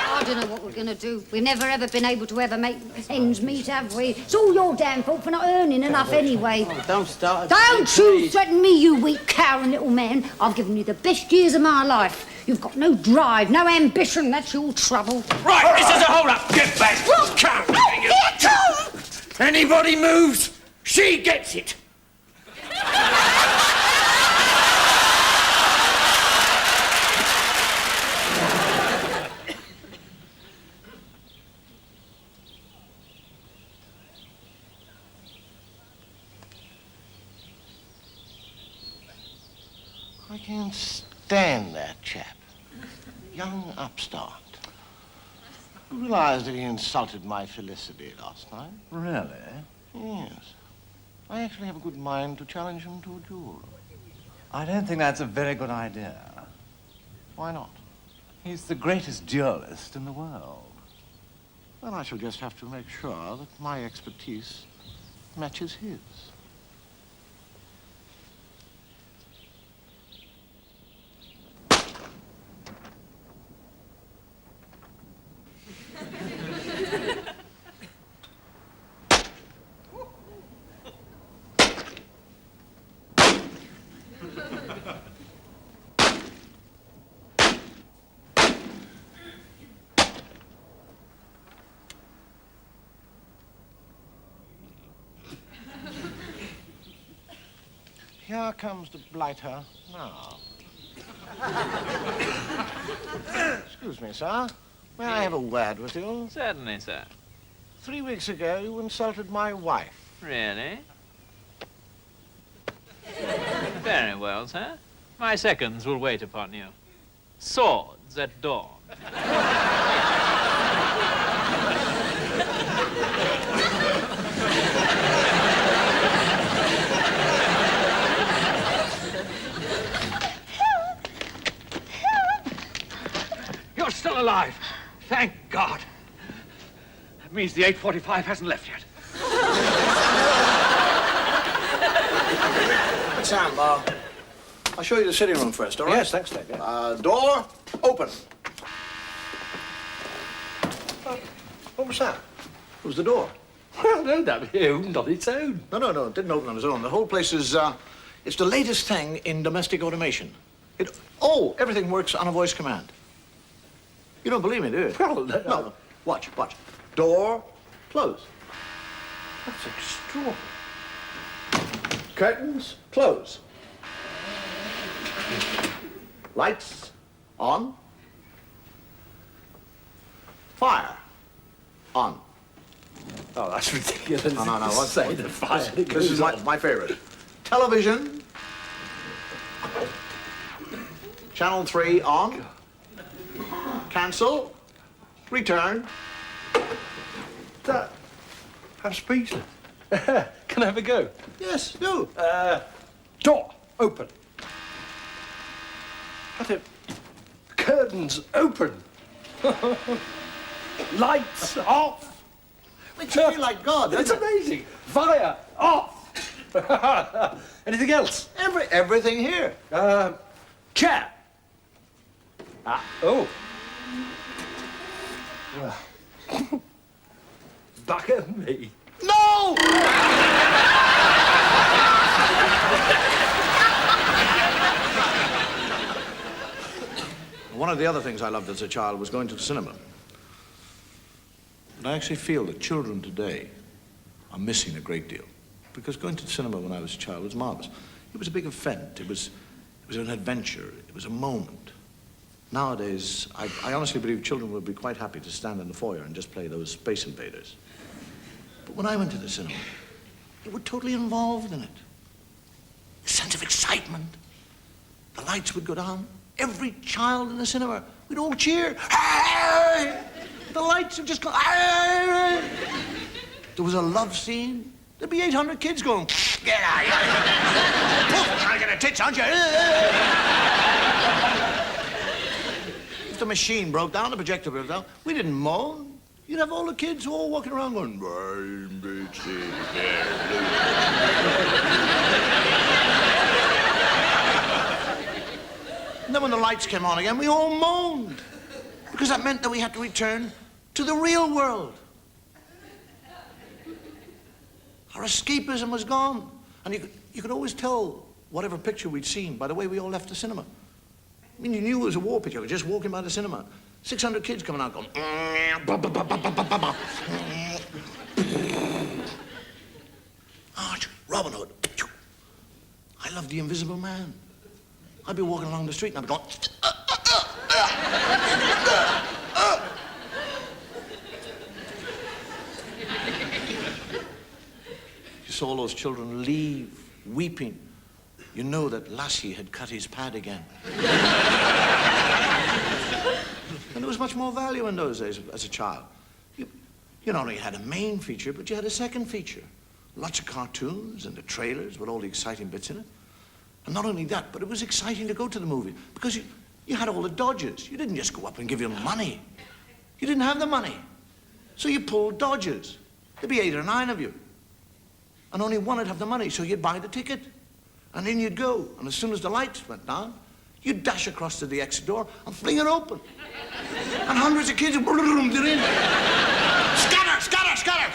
I don't know what we're going to do. We've never ever been able to ever make ends meet, have we? It's all your damn fault for not earning enough anyway. Oh, don't start. Don't you threaten me, you weak, cowering little man. I've given you the best years of my life. You've got no drive, no ambition. That's your trouble. Right, this is a hold-up. Get back. Come. Anybody moves, she gets it. I can't stand that chap. Young upstart. I realized that he insulted my Felicity last night. Really? Yes. I actually have a good mind to challenge him to a duel. I don't think that's a very good idea. Why not? He's the greatest duelist in the world. Well, I shall just have to make sure that my expertise matches his. Here comes the blighter now. Excuse me, sir. May I have a word with you? Certainly, sir. 3 weeks ago, you insulted my wife. Really? Very well, sir. My seconds will wait upon you. Swords at dawn. You're still alive. Thank God. That means the 8:45 hasn't left yet. Sam, I'll show you the sitting room first, all right? Yes, thanks, Dave. Yeah. Door open. What was that? It was the door. Well, no, that opened on its own. No, it didn't open on its own. The whole place is, it's the latest thing in domestic automation. Everything works on a voice command. You don't believe me, do you? Well, No. Watch. Door close. That's extraordinary. Curtains close. Lights on. Fire on. Oh, that's ridiculous. No. What's Say the fire. This is my favorite. Television. Channel 3 on. Cancel. Return. I'm speechless. Can I have a go? Yes, do. Door open. What a... Curtains open. Lights off. Makes you feel like God, It's doesn't it? amazing. Fire off. Anything else? Everything here. Chair. Oh. Back at me. No! One of the other things I loved as a child was going to the cinema. And I actually feel that children today are missing a great deal. Because going to the cinema when I was a child was marvelous. It was a big event. It was an adventure. It was a moment. Nowadays, I honestly believe children would be quite happy to stand in the foyer and just play those Space Invaders. But when I went to the cinema, they were totally involved in it. A sense of excitement. The lights would go down. Every child in the cinema, we'd all cheer. Hey! The lights would just go. Hey! There was a love scene. There'd be 800 kids going, get out of here. Poof, trying to get a tits, aren't you? If the machine broke down, the projector broke down, we didn't moan. You'd have all the kids all walking around going, and then when the lights came on again, we all moaned. Because that meant that we had to return to the real world. Our escapism was gone. And you could always tell whatever picture we'd seen by the way we all left the cinema. I mean, you knew it was a war picture. Just walking by the cinema. 600 kids coming out going... Robin Hood. I love The Invisible Man. I'd be walking along the street and I'd be going... You saw all those children leave, weeping. You know that Lassie had cut his pad again. And there was much more value in those days as a child. You not only had a main feature, but you had a second feature. Lots of cartoons and the trailers with all the exciting bits in it. And not only that, but it was exciting to go to the movie because you had all the dodges. You didn't just go up and give them money. You didn't have the money. So you pulled dodges. There'd be 8 or 9 of you. And only one would have the money, so you'd buy the ticket. And in you'd go. And as soon as the lights went down, you'd dash across to the exit door and fling it open. And hundreds of kids would get in. Scatter, scatter, scatter!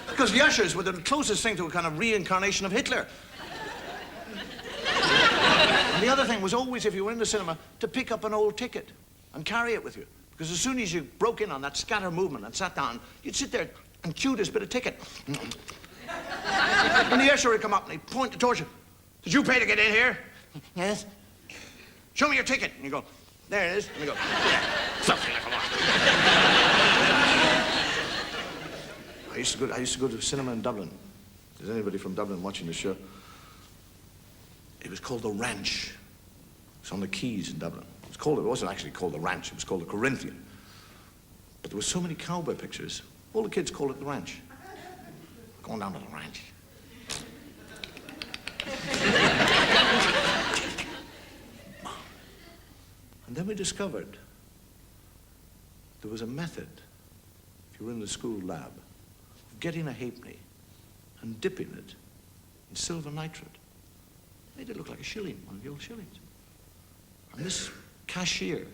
Because the ushers were the closest thing to a kind of reincarnation of Hitler. And the other thing was always, if you were in the cinema, to pick up an old ticket and carry it with you. Because as soon as you broke in on that scatter movement and sat down, you'd sit there and chew this bit of ticket. And the usher would come up and he'd point the torch. Did you pay to get in here? Yes. Show me your ticket. And you go, there it is. And you go, yeah. Something like a lot. I used to go to the cinema in Dublin. If there's anybody from Dublin watching the show, it was called the Ranch. It's on the quays in Dublin. It wasn't actually called the Ranch, it was called the Corinthian. But there were so many cowboy pictures, all the kids called it the Ranch. Going down to the ranch. And then we discovered there was a method, if you were in the school lab, of getting a halfpenny and dipping it in silver nitrate. Made it look like a shilling, one of the old shillings. And this cashier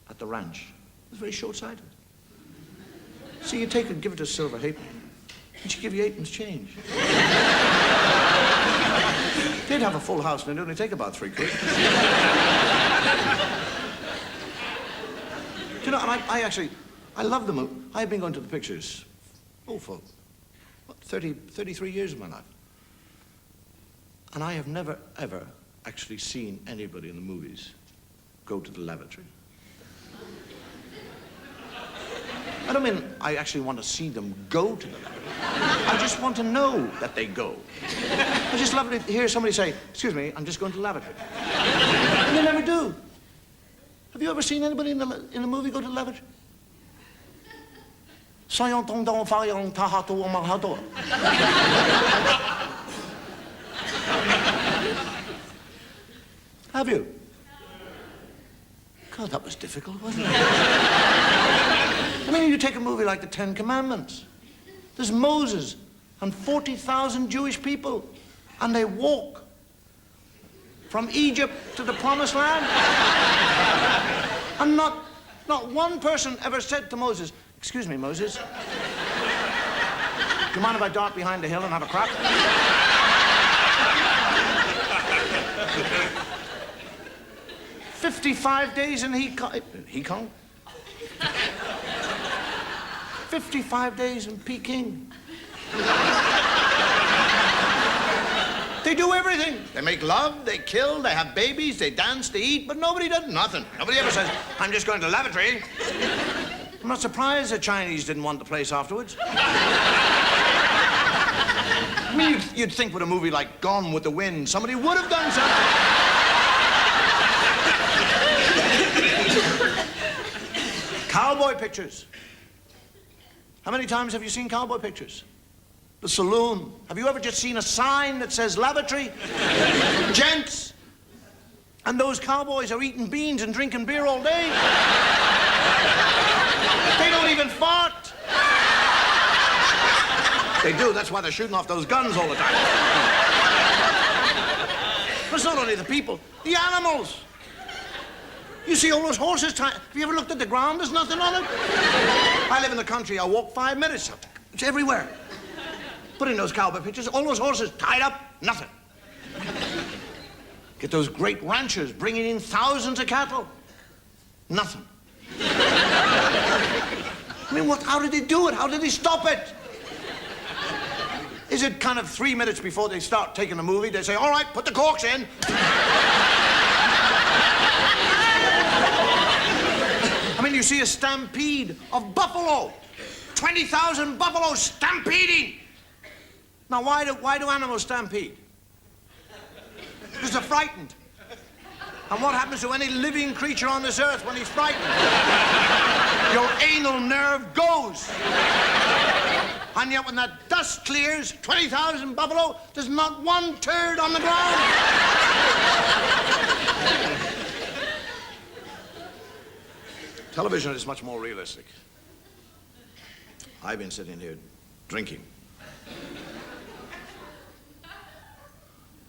at the ranch was very short-sighted. So you take and give it a silver halfpenny, and she'd give you 8 pence change. They'd have a full house, and it'd only take about 3 quid. Do you know, and I love the movie. I've been going to the pictures, for, 33 years of my life. And I have never, ever actually seen anybody in the movies go to the lavatory. I don't mean I actually want to see them go to the lavatory. I just want to know that they go. I just love to hear somebody say, excuse me, I'm just going to the lavatory. And they never do. Have you ever seen anybody in a movie go to the lavatory? Have you? God, that was difficult, wasn't it? I mean, you take a movie like The Ten Commandments. There's Moses and 40,000 Jewish people, and they walk from Egypt to the Promised Land. And not one person ever said to Moses, excuse me, Moses, do you mind if I dart behind the hill and have a crack? 55 days in Hekong? 55 days in Peking. They do everything. They make love, they kill, they have babies, they dance, they eat, but nobody does nothing. Nobody ever says, I'm just going to the lavatory. I'm not surprised the Chinese didn't want the place afterwards. I mean, you'd think with a movie like Gone with the Wind, somebody would have done something. Cowboy pictures. How many times have you seen cowboy pictures? The saloon. Have you ever just seen a sign that says lavatory? Gents. And those cowboys are eating beans and drinking beer all day. They don't even fart. They do, that's why they're shooting off those guns all the time. But it's not only the people, the animals. You see all those horses have you ever looked at the ground? There's nothing on it. I live in the country, I walk 5 minutes. It's everywhere. But in those cowboy pictures, all those horses tied up, nothing. Get those great ranchers bringing in thousands of cattle. Nothing. I mean, how did they do it? How did they stop it? Is it kind of 3 minutes before they start taking a movie, they say, all right, put the corks in. I mean, you see a stampede of buffalo. 20,000 buffalo stampeding. Now, why do animals stampede? Because they're frightened. And what happens to any living creature on this earth when he's frightened? Your anal nerve goes. And yet when that dust clears, 20,000 buffalo, there's not one turd on the ground. Television is much more realistic. I've been sitting here drinking.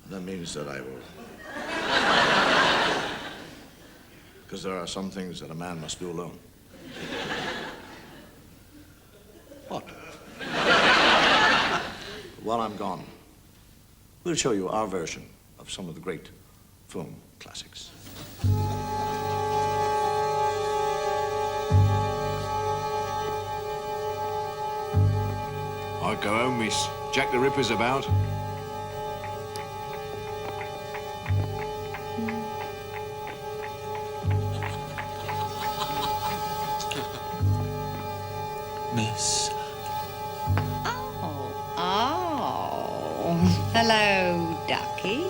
That means that I will. Because there are some things that a man must do alone. What? While I'm gone, we'll show you our version of some of the great film classics. I'd go home, miss. Jack the Ripper's about. Miss. Oh. Hello, Ducky.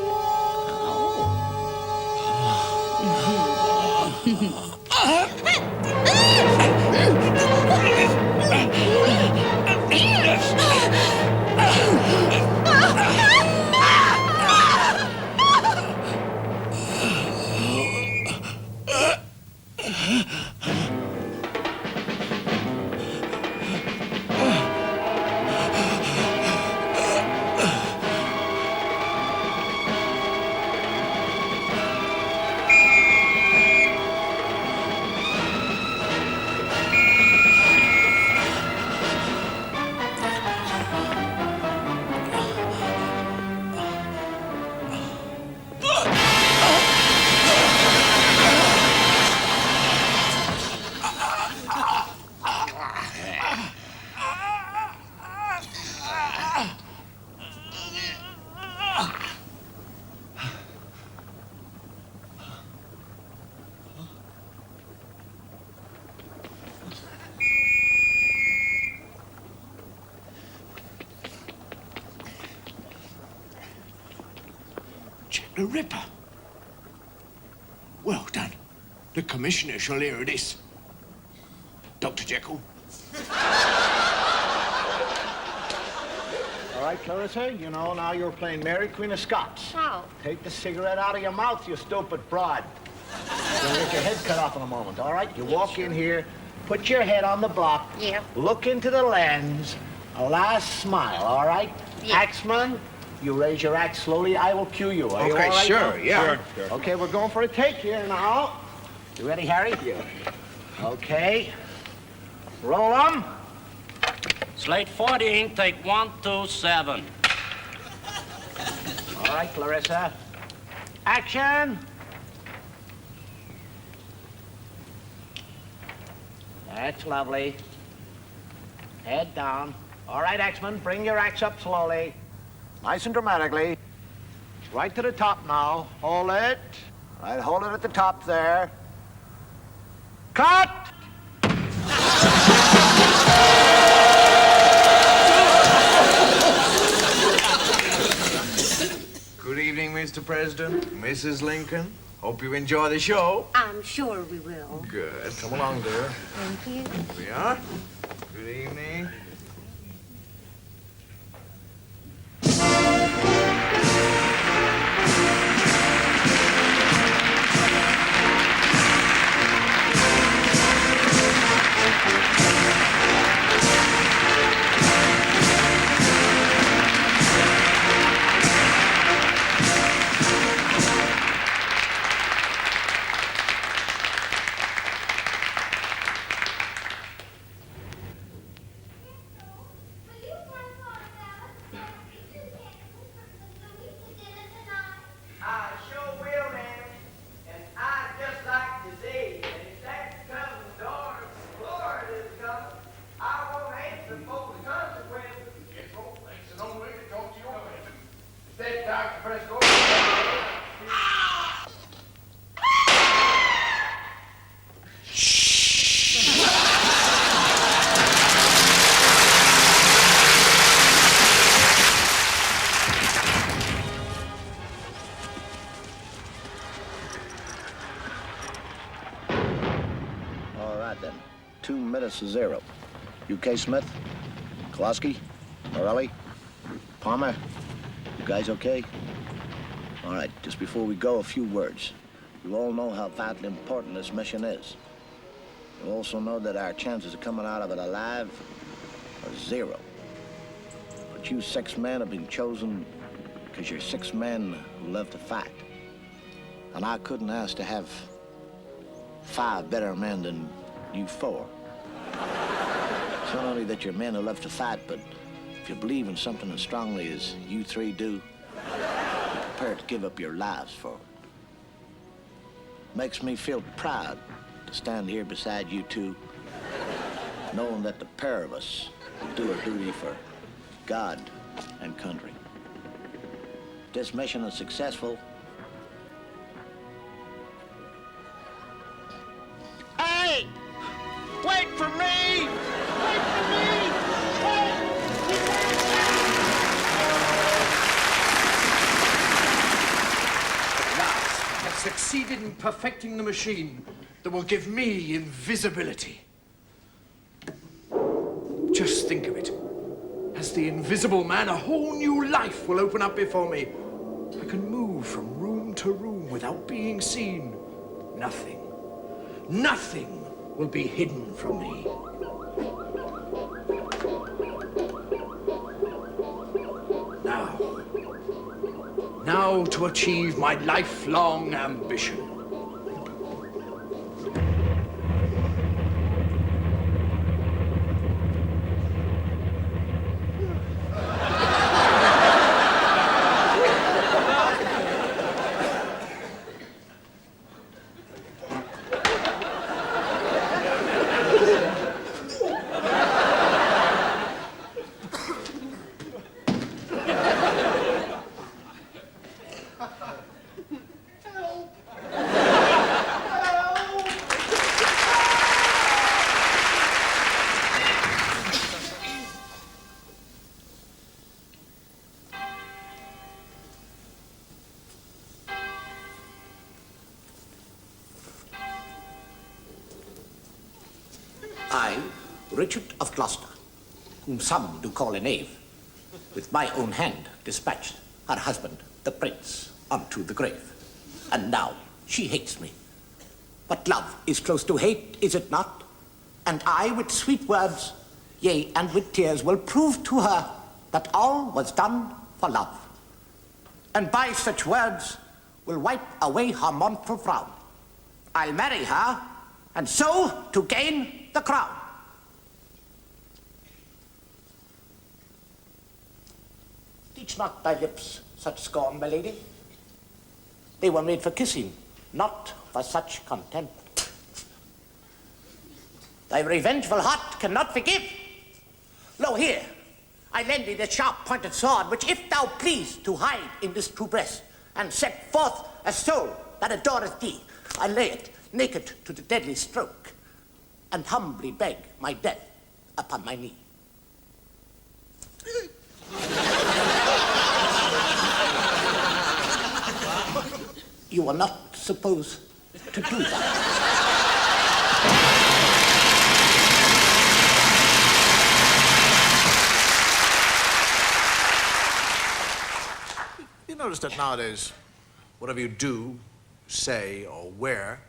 The Ripper. Well done. The Commissioner shall hear of this. Dr. Jekyll. All right, Clarissa, you know, now you're playing Mary, Queen of Scots. Oh. Take the cigarette out of your mouth, you stupid broad. You're gonna get your head cut off in a moment, all right? You walk in here, put your head on the block, look into the lens, a last smile, all right? Yeah. Axeman, you raise your axe slowly, I will cue you. Are you Okay, all right sure, now? yeah. Sure. Okay, we're going for a take here now. You ready, Harry? Yeah. Okay. Roll 'em. Slate 14, take 1, 2, 7. All right, Clarissa. Action! That's lovely. Head down. All right, Axeman, bring your axe up slowly. Nice and dramatically. Right to the top now. Hold it. Right, hold it at the top there. Cut! Good evening, Mr. President, Mrs. Lincoln. Hope you enjoy the show. I'm sure we will. Good. Come along, dear. Thank you. Here we are. Good evening. Then 2 minutes to 0. UK Smith, Kowalski, Morelli, Palmer, you guys okay? All right, just before we go, a few words. You all know how vitally important this mission is. You also know that our chances of coming out of it alive are 0. But you 6 men have been chosen because you're 6 men who love to fight. And I couldn't ask to have 5 better men than you 4. It's not only that you're men who love to fight, but if you believe in something as strongly as you 3 do, you're prepared to give up your lives for it. Makes me feel proud to stand here beside you 2, knowing that the pair of us will do our duty for God and country. If this mission is successful, Hey! Wait for me! Wait for me! At last, I've succeeded in perfecting the machine that will give me invisibility. Just think of it. As the Invisible Man, a whole new life will open up before me. I can move from room to room without being seen. Nothing will be hidden from me. Now to achieve my lifelong ambition. I, Richard of Gloucester, whom some do call a knave, with my own hand dispatched her husband, the prince, unto the grave. And now she hates me. But love is close to hate, is it not? And I, with sweet words, yea, and with tears, will prove to her that all was done for love. And by such words will wipe away her mournful frown. I'll marry her, and so to gain the crown. Teach not thy lips such scorn, my lady. They were made for kissing, not for such contempt. Thy revengeful heart cannot forgive. Lo, here, I lend thee the sharp-pointed sword, which if thou please to hide in this true breast, and set forth a soul that adoreth thee, I lay it naked to the deadly stroke, and humbly beg my death upon my knee. You are not supposed to do that. You notice that nowadays, whatever you do, say, or wear,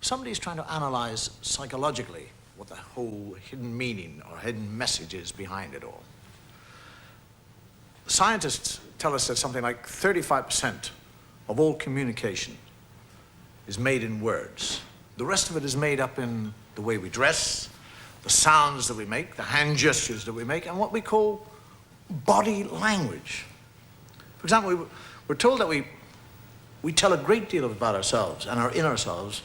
somebody's trying to analyze psychologically what the whole hidden meaning or hidden message is behind it all. Scientists tell us that something like 35% of all communication is made in words. The rest of it is made up in the way we dress, the sounds that we make, the hand gestures that we make, and what we call body language. For example, we're told that we tell a great deal about ourselves and our inner selves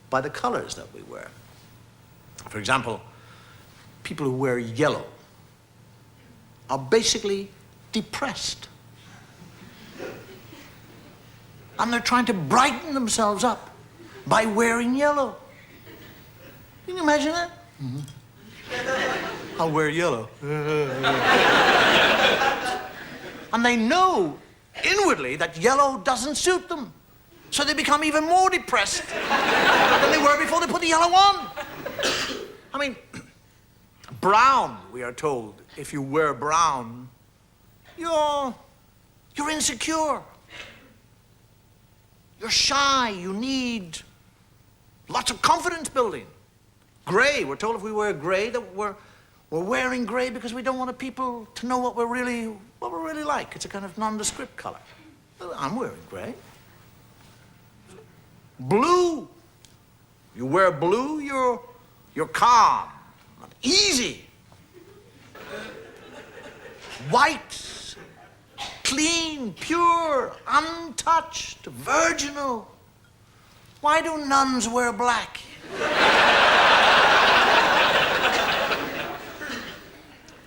by the colors that we wear. For example, people who wear yellow are basically depressed. And they're trying to brighten themselves up by wearing yellow. Can you imagine that? Mm-hmm. I'll wear yellow. And they know inwardly that yellow doesn't suit them. So they become even more depressed than they were before they put the yellow on. I mean, brown, we are told, if you wear brown, you're insecure. You're shy, you need lots of confidence building. Gray. We're told if we wear gray that we're wearing gray because we don't want people to know what we're really like. It's a kind of nondescript color. Well, I'm wearing gray. Blue. You wear blue, you're calm, easy. White, clean, pure, untouched, virginal. Why do nuns wear black?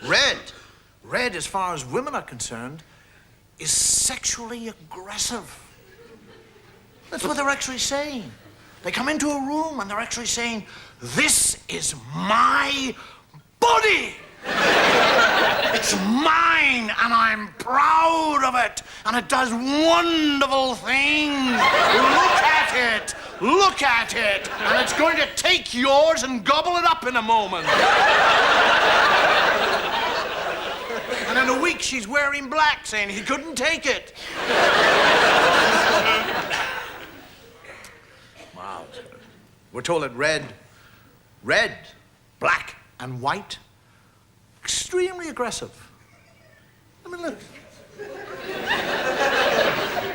Red. Red, as far as women are concerned, is sexually aggressive. That's what they're actually saying. They come into a room and they're actually saying, this is my body. It's mine and I'm proud of it. And it does wonderful things. Look at it. Look at it. And it's going to take yours and gobble it up in a moment. And in a week, she's wearing black, saying he couldn't take it. Wow. We're told that red, black, and white, extremely aggressive. I mean, look.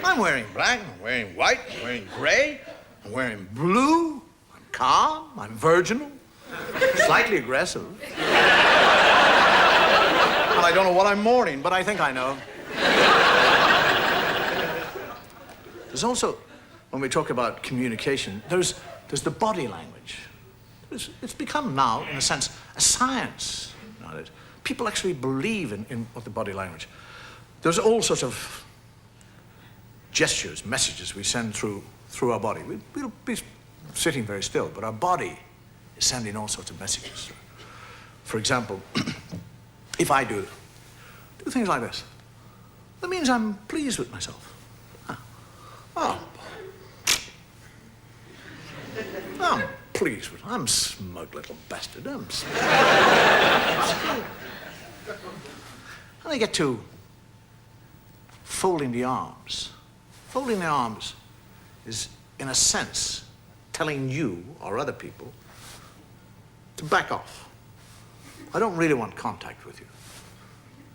I'm wearing black, I'm wearing white, I'm wearing gray, I'm wearing blue, I'm calm, I'm virginal, slightly aggressive. And I don't know what I'm mourning, but I think I know. There's also, when we talk about communication, there's the body language. It's become now, in a sense, a science. People actually believe in what the body language. There's all sorts of gestures, messages we send through our body. We'll be sitting very still, but our body is sending all sorts of messages. For example, if I do things like this, that means I'm pleased with myself. I'm pleased with. I'm smug little bastard. I'm smug. And I get to folding the arms. Folding the arms is, in a sense, telling you or other people to back off. I don't really want contact with you.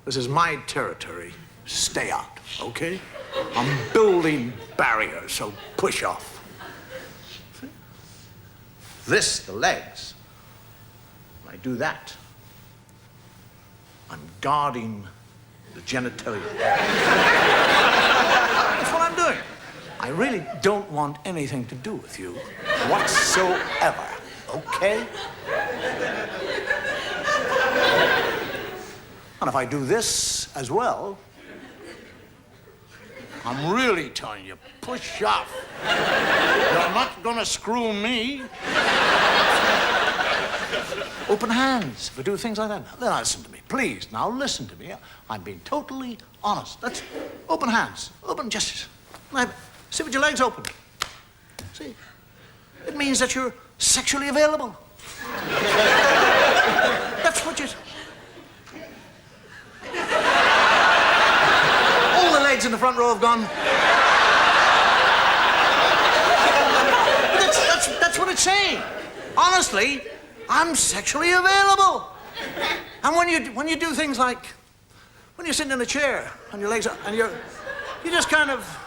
This is my territory. Stay out, okay? I'm building barriers, so push off. See? This, the legs. When I do that, I'm guarding the genitalia. That's what I'm doing. I really don't want anything to do with you whatsoever, okay? And if I do this as well, I'm really telling you, push off. You're not gonna screw me. Open hands. If we do things like that, now listen to me, please. Now listen to me. I'm being totally honest. That's open hands, open gestures. Now, sit with your legs open. See? It means that you're sexually available. That's what you. All the legs in the front row have gone. That's what it's saying. Honestly, I'm sexually available. And when you do things like when you're sitting in a chair and your legs are, and you just kind of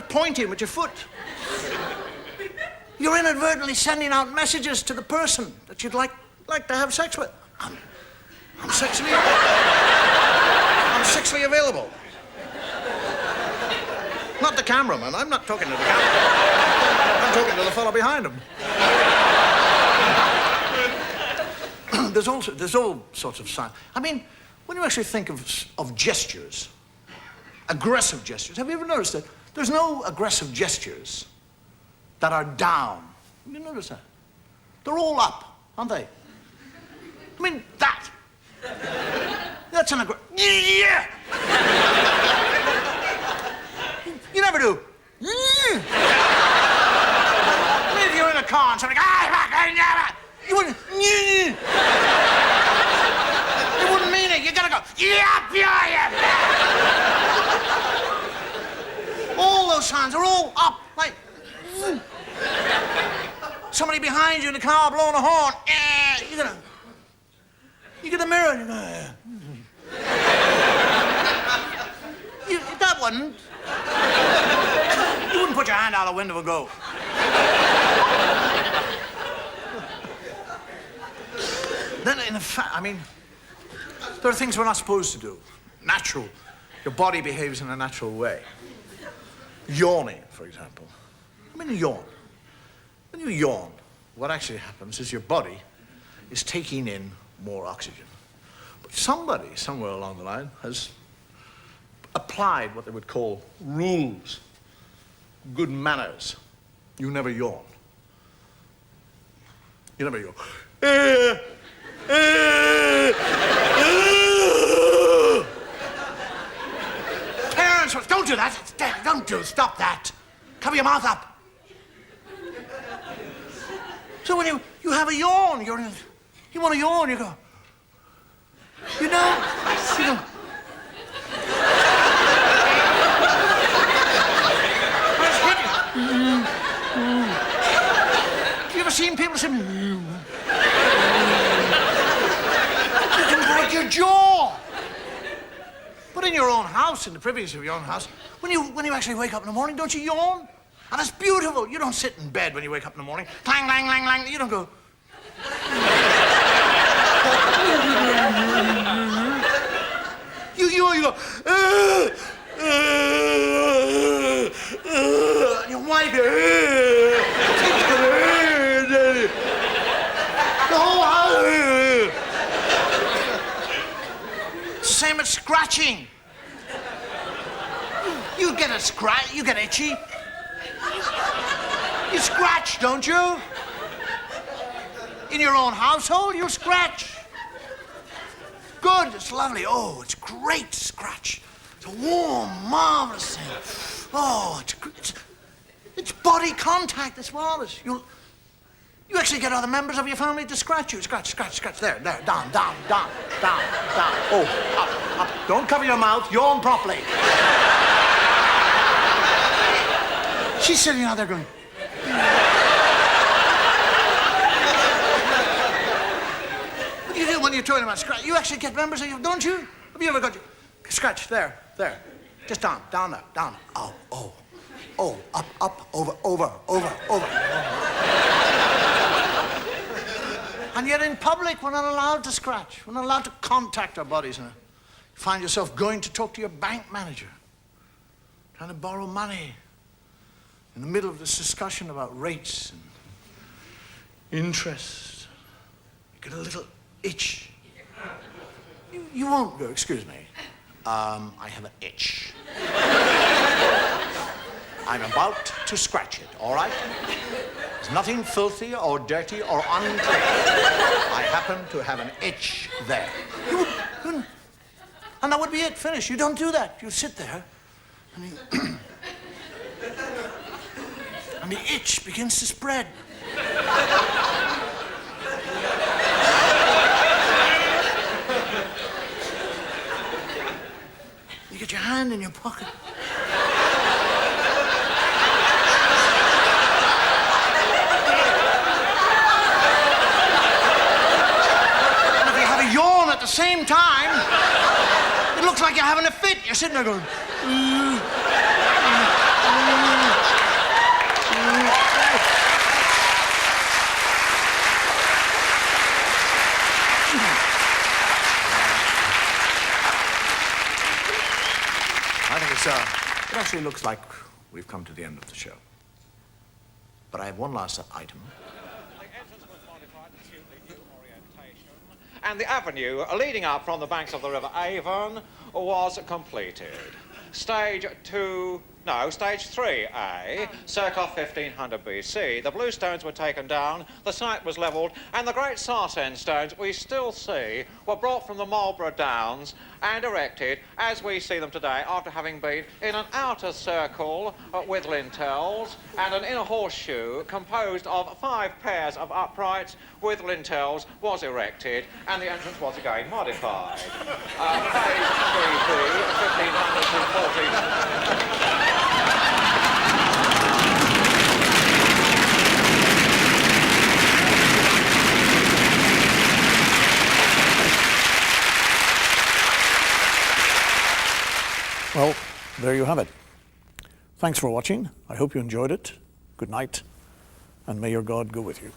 pointing with your foot. You're inadvertently sending out messages to the person that you'd like to have sex with. I'm sexually available. Not the cameraman. I'm not talking to the cameraman. I'm talking to the fellow behind him. There's all sorts of signs. I mean, when you actually think of gestures, aggressive gestures, have you ever noticed that there's no aggressive gestures that are down? Have you noticed that? They're all up, aren't they? I mean, that's an aggressive. Yeah! You never do. I mean, if you're in a car and somebody goes, you wouldn't. You wouldn't mean it. You gotta go. Yeah. All those signs are all up, like. somebody behind you in the car blowing a horn. You get a mirror and you go, that wouldn't. You wouldn't put your hand out the window and go. Then, in fact, I mean, there are things we're not supposed to do. Natural. Your body behaves in a natural way. Yawning, for example. I mean, yawn. When you yawn, what actually happens is your body is taking in more oxygen. But somebody, somewhere along the line, has applied what they would call rules, good manners. You never yawn. You never yawn. Parents, don't do that. Stop that. Cover your mouth up. So when you have a yawn, you want to yawn, you go, you know. Have you ever seen people say, you can break your jaw. But in your own house, in the privacy of your own house, when you actually wake up in the morning, don't you yawn? And it's beautiful. You don't sit in bed when you wake up in the morning. Clang, clang, clang, clang. You don't go. You go. And your wife. The whole house. It's the same as scratching. You get a scratch. You get itchy. You scratch, don't you? In your own household, you scratch. Good, it's lovely. Oh, it's great to scratch. It's a warm, marvelous thing. Oh, it's body contact. It's marvelous. You actually get other members of your family to scratch you. Scratch, scratch, scratch. There, down. Oh, up. Don't cover your mouth. Yawn properly. She's sitting out there going. What do you do when you're talking about scratch? You actually get members of you, don't you? Have you ever got you? Scratch, there. Just down. Oh, up, over. And yet in public, we're not allowed to scratch. We're not allowed to contact our bodies. You find yourself going to talk to your bank manager, trying to borrow money. In the middle of this discussion about rates and interest, you get a little itch. You won't go, excuse me, I have an itch. I'm about to scratch it, all right? There's nothing filthy or dirty or unclean. I happen to have an itch there. And that would be it, finish. You don't do that. You sit there and and the itch begins to spread. You get your hand in your pocket. And if you have a yawn at the same time, it looks like you're having a fit. You're sitting there going, I think it actually looks like we've come to the end of the show. But I have one last item. And the avenue leading up from the banks of the River Avon was completed. Stage 3A, circa 1500 BC. The bluestones were taken down, the site was levelled, and the great Sarsend stones we still see were brought from the Marlborough Downs and erected as we see them today after having been in an outer circle with lintels and an inner horseshoe composed of 5 pairs of uprights with lintels was erected and the entrance was again modified. Phase 3B, 1500 to 1400. there you have it. Thanks for watching. I hope you enjoyed it. Good night, and may your God go with you.